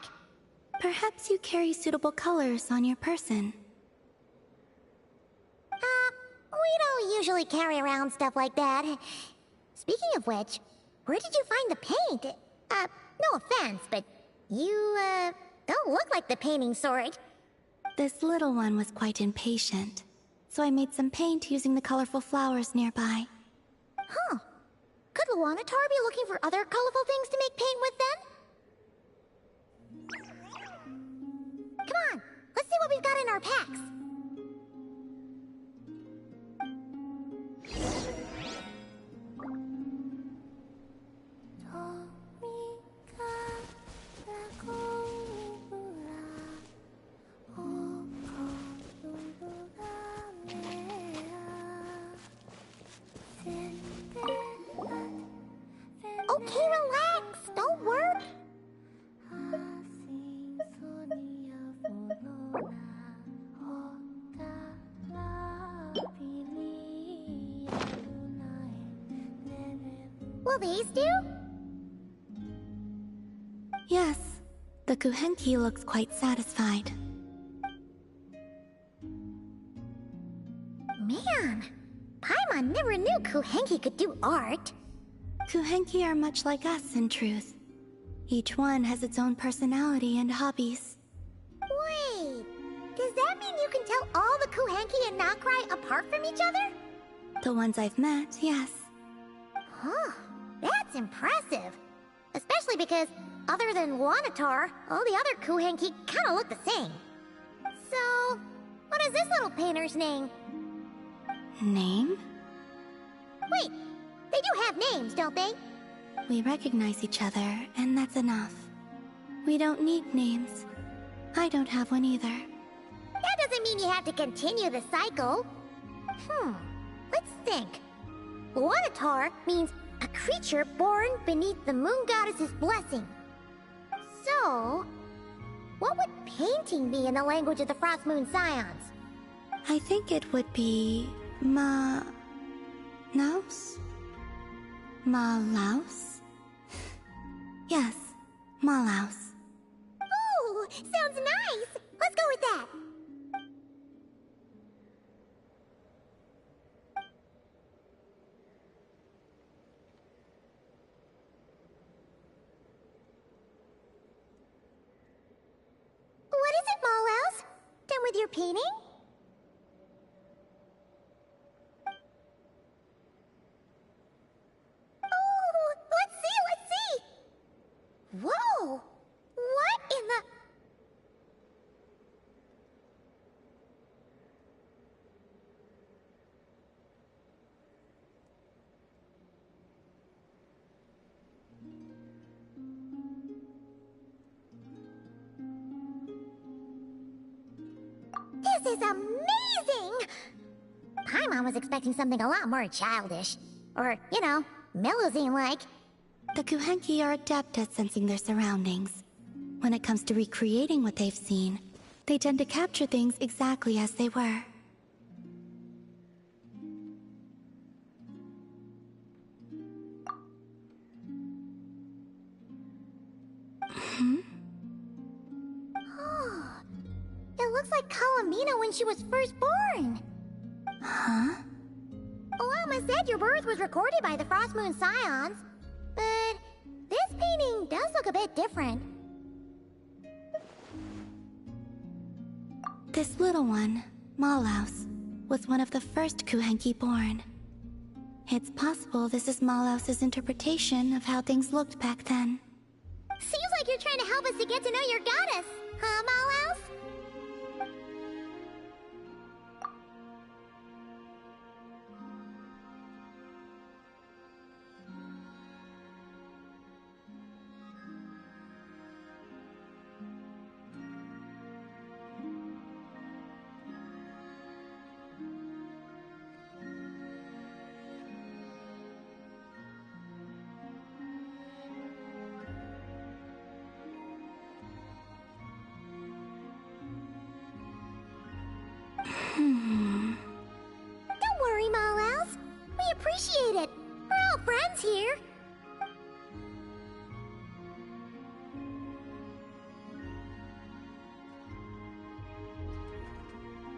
Perhaps you carry suitable colors on your person. We don't usually carry around stuff like that. Speaking of which, where did you find the paint? No offense, but you, don't look like the painting sort. This little one was quite impatient, so I made some paint using the colorful flowers nearby. Huh. Could Luanatar be looking for other colorful things to make paint with then? Come on, let's see what we've got in our packs. Okay, relax. Don't worry. Will these do? Yes, the Kuhenki looks quite satisfied. Man, Paimon never knew Kuhenki could do art. Kuhenki are much like us, in truth. Each one has its own personality and hobbies. Wait, does that mean you can tell all the Kuhenki and Nakrai apart from each other? The ones I've met, yes. Huh, that's impressive. Especially because, other than Wanatar, all the other Kuhenki kind of look the same. So, what is this little painter's name? Name? Wait, they do have names, don't they? We recognize each other, and that's enough. We don't need names. I don't have one either. That doesn't mean you have to continue the cycle. Let's think. Wanatar means a creature born beneath the moon goddess's blessing. So, what would painting be in the language of the Frost Moon Scions? I think it would be Louse? Malaus? Yes, Malaus. Ooh, sounds nice! Let's go with that! What is it, Malaus? Done with your painting? Oh, let's see! Whoa! What in the... This is amazing! Paimon was expecting something a lot more childish. Or, you know, Melusine-like. The Kuhenki are adept at sensing their surroundings. When it comes to recreating what they've seen, they tend to capture things exactly as they were. Oh, it looks like Kalamina when she was first born. Huh? Lama said your birth was recorded by the Frost Moon Scions, but this painting does look a bit different. This little one, Malaus, was one of the first Kuhenki born. It's possible this is Malaus's interpretation of how things looked back then. Seems like you're trying to help us to get to know your goddess, huh, Malaus? Don't worry, Malaus. We appreciate it. We're all friends here.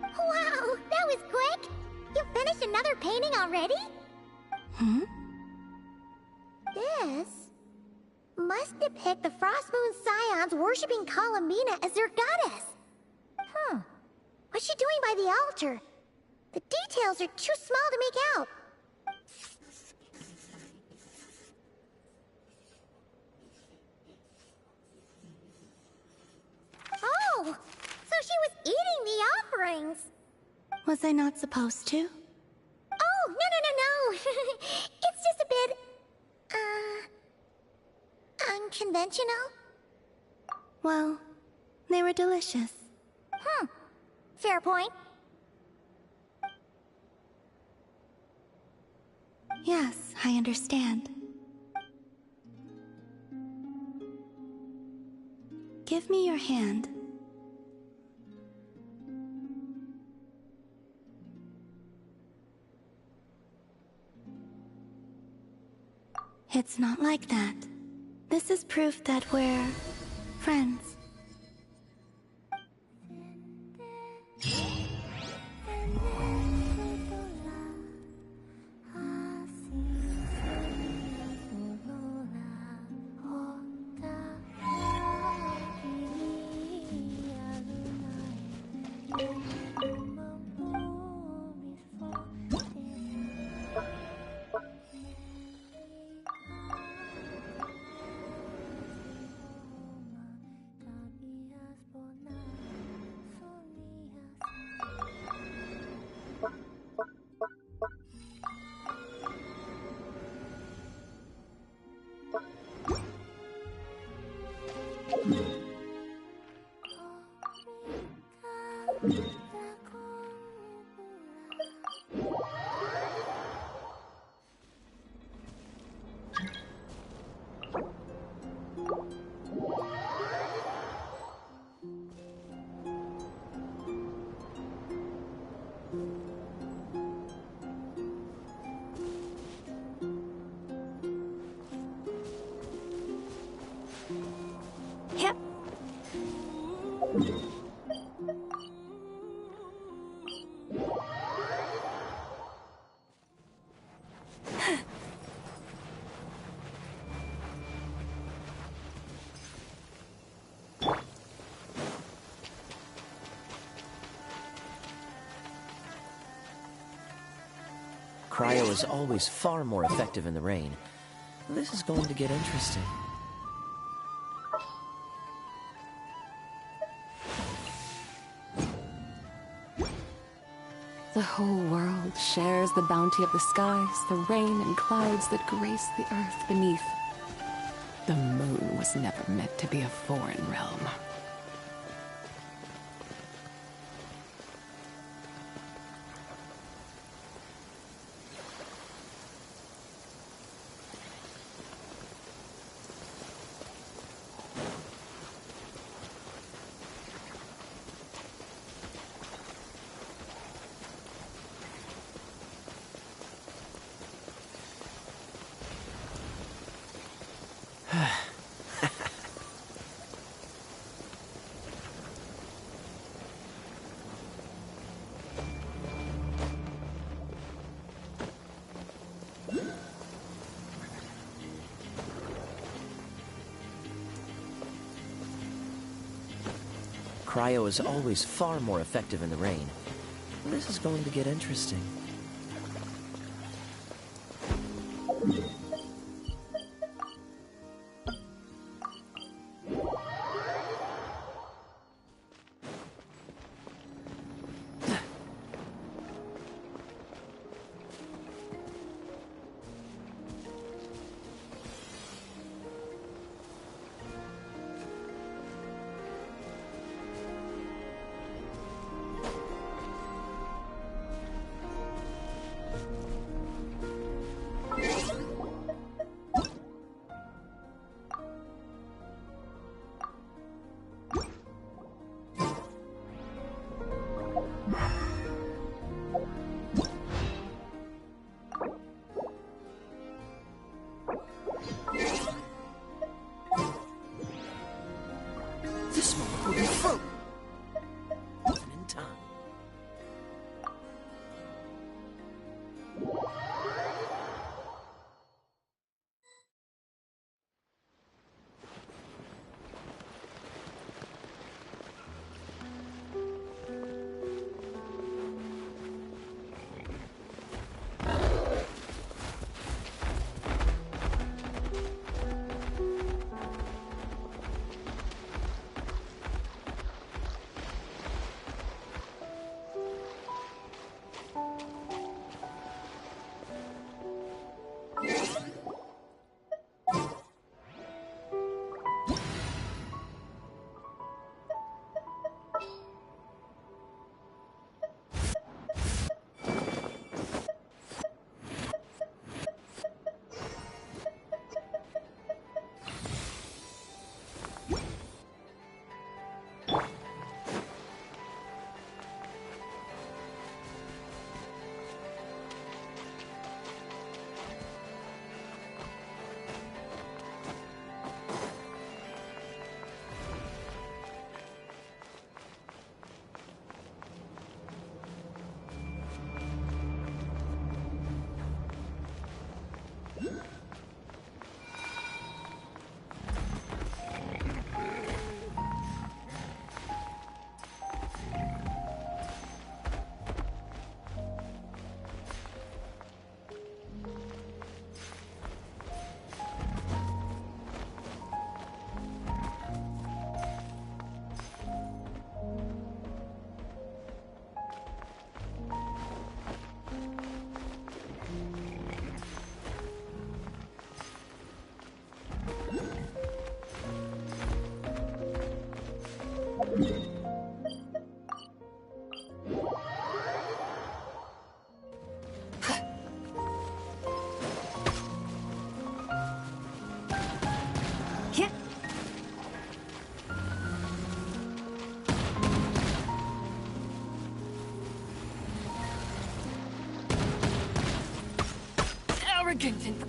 Wow, that was quick. You finished another painting already? Hmm? This must depict the Frost Moon Scions worshipping Kalamina as their goddess. What's she doing by the altar? The details are too small to make out. Oh, so she was eating the offerings. Was I not supposed to? Oh, no. It's just a bit, unconventional. Well, they were delicious. Fair point. Yes, I understand. Give me your hand. It's not like that. This is proof that we're friends. Cryo is always far more effective in the rain. This is going to get interesting. The whole world shares the bounty of the skies, the rain and clouds that grace the earth beneath. The moon was never meant to be a foreign realm. Cryo is always far more effective in the rain. This is going to get interesting. This moment will be full. Even in time. Arrogant and...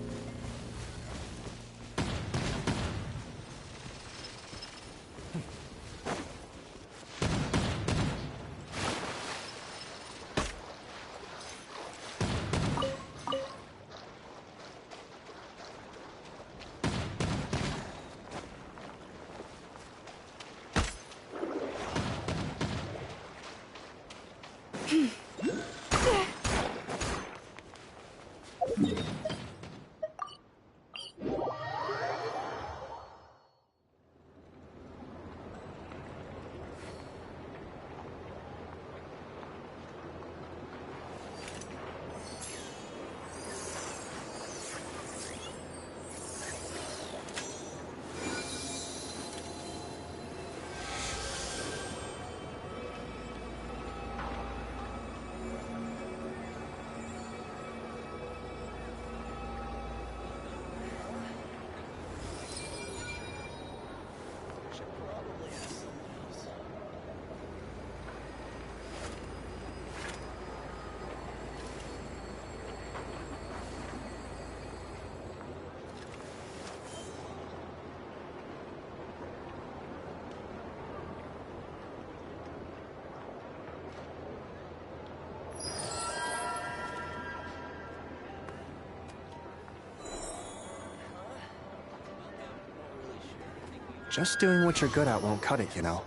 Just doing what you're good at won't cut it, you know.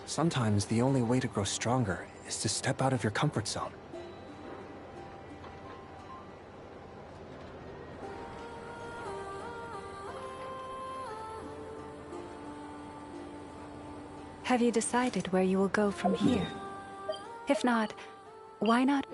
Sometimes the only way to grow stronger is to step out of your comfort zone. Have you decided where you will go from here? If not, why not?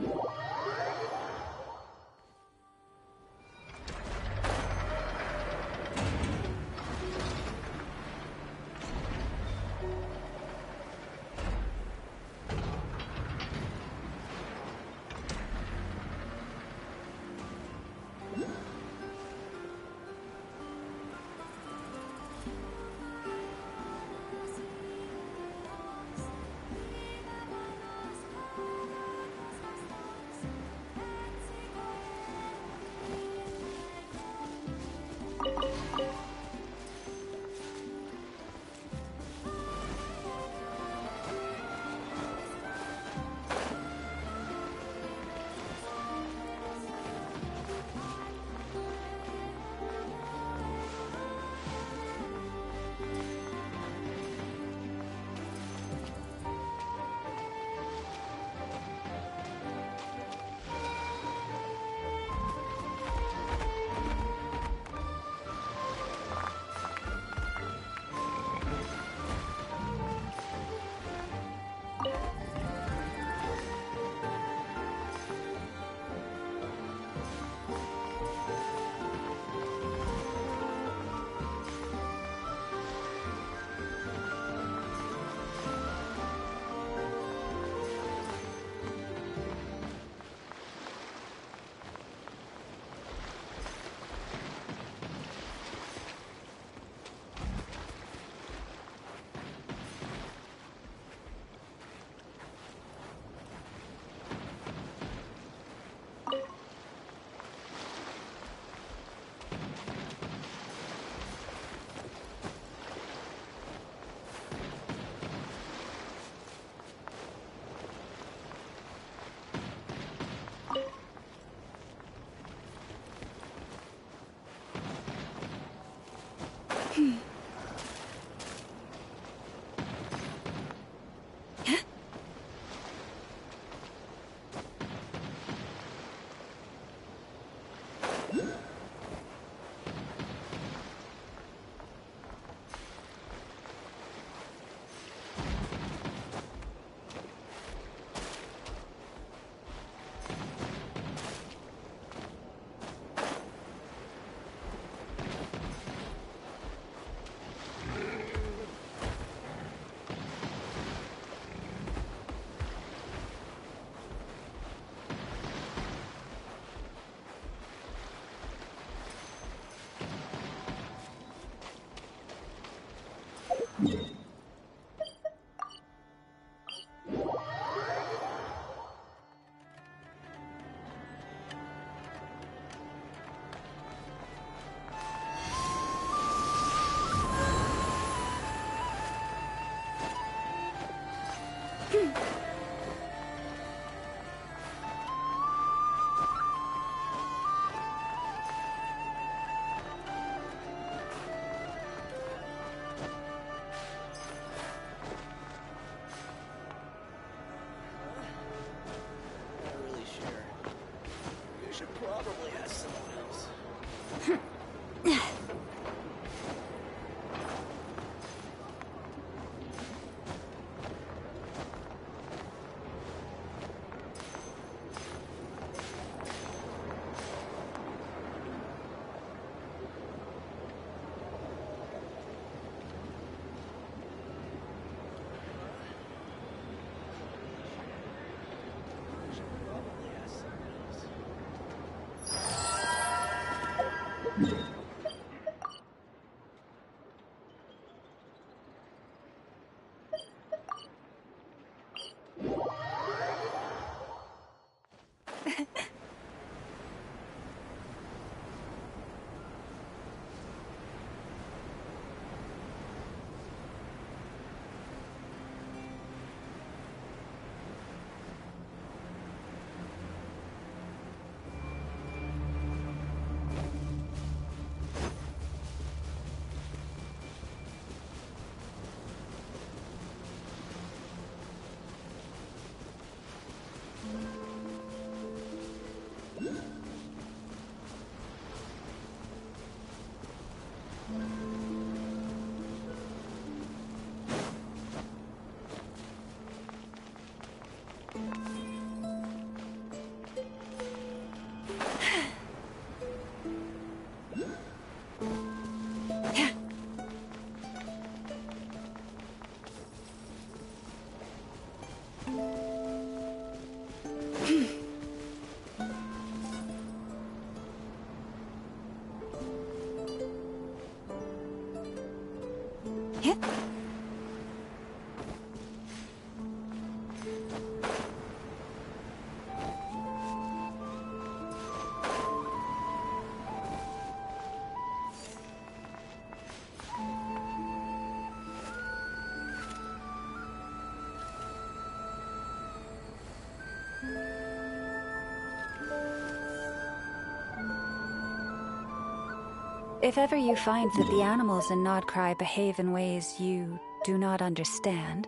If ever you find that the animals in Nodcry behave in ways you do not understand,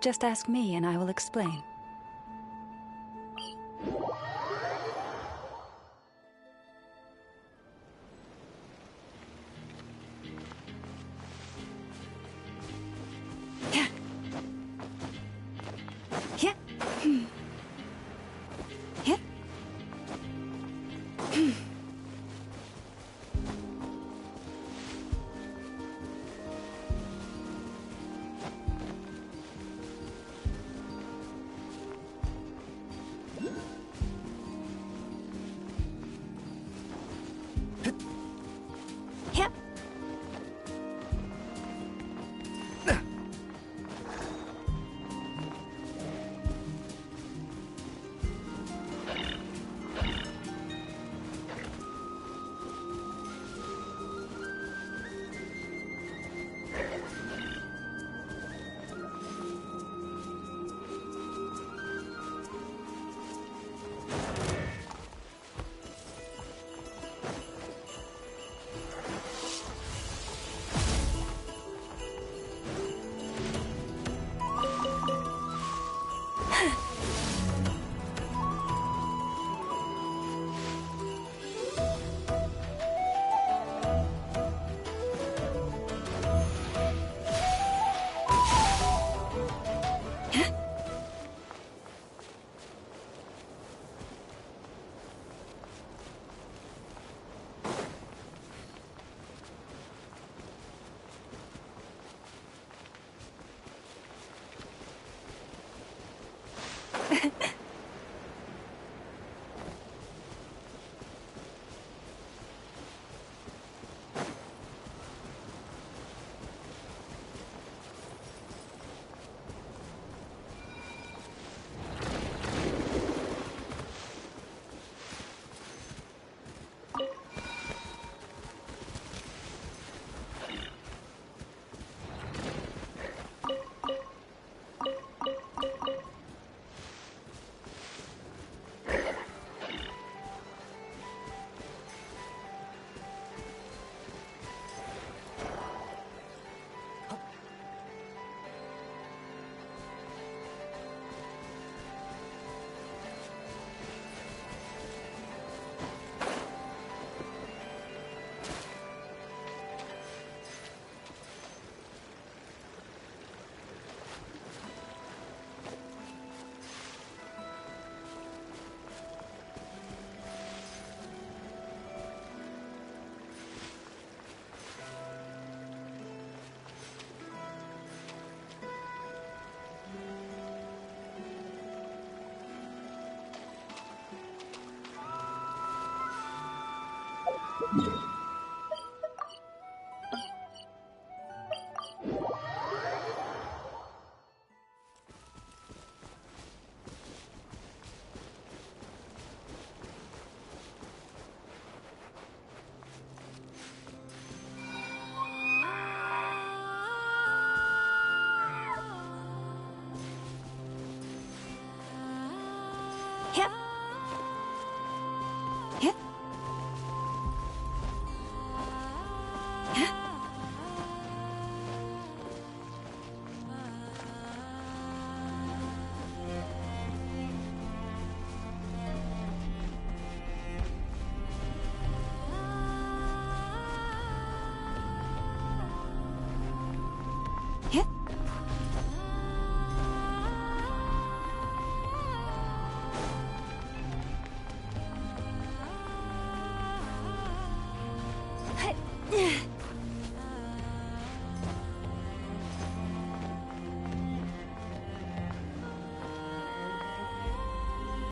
just ask me and I will explain.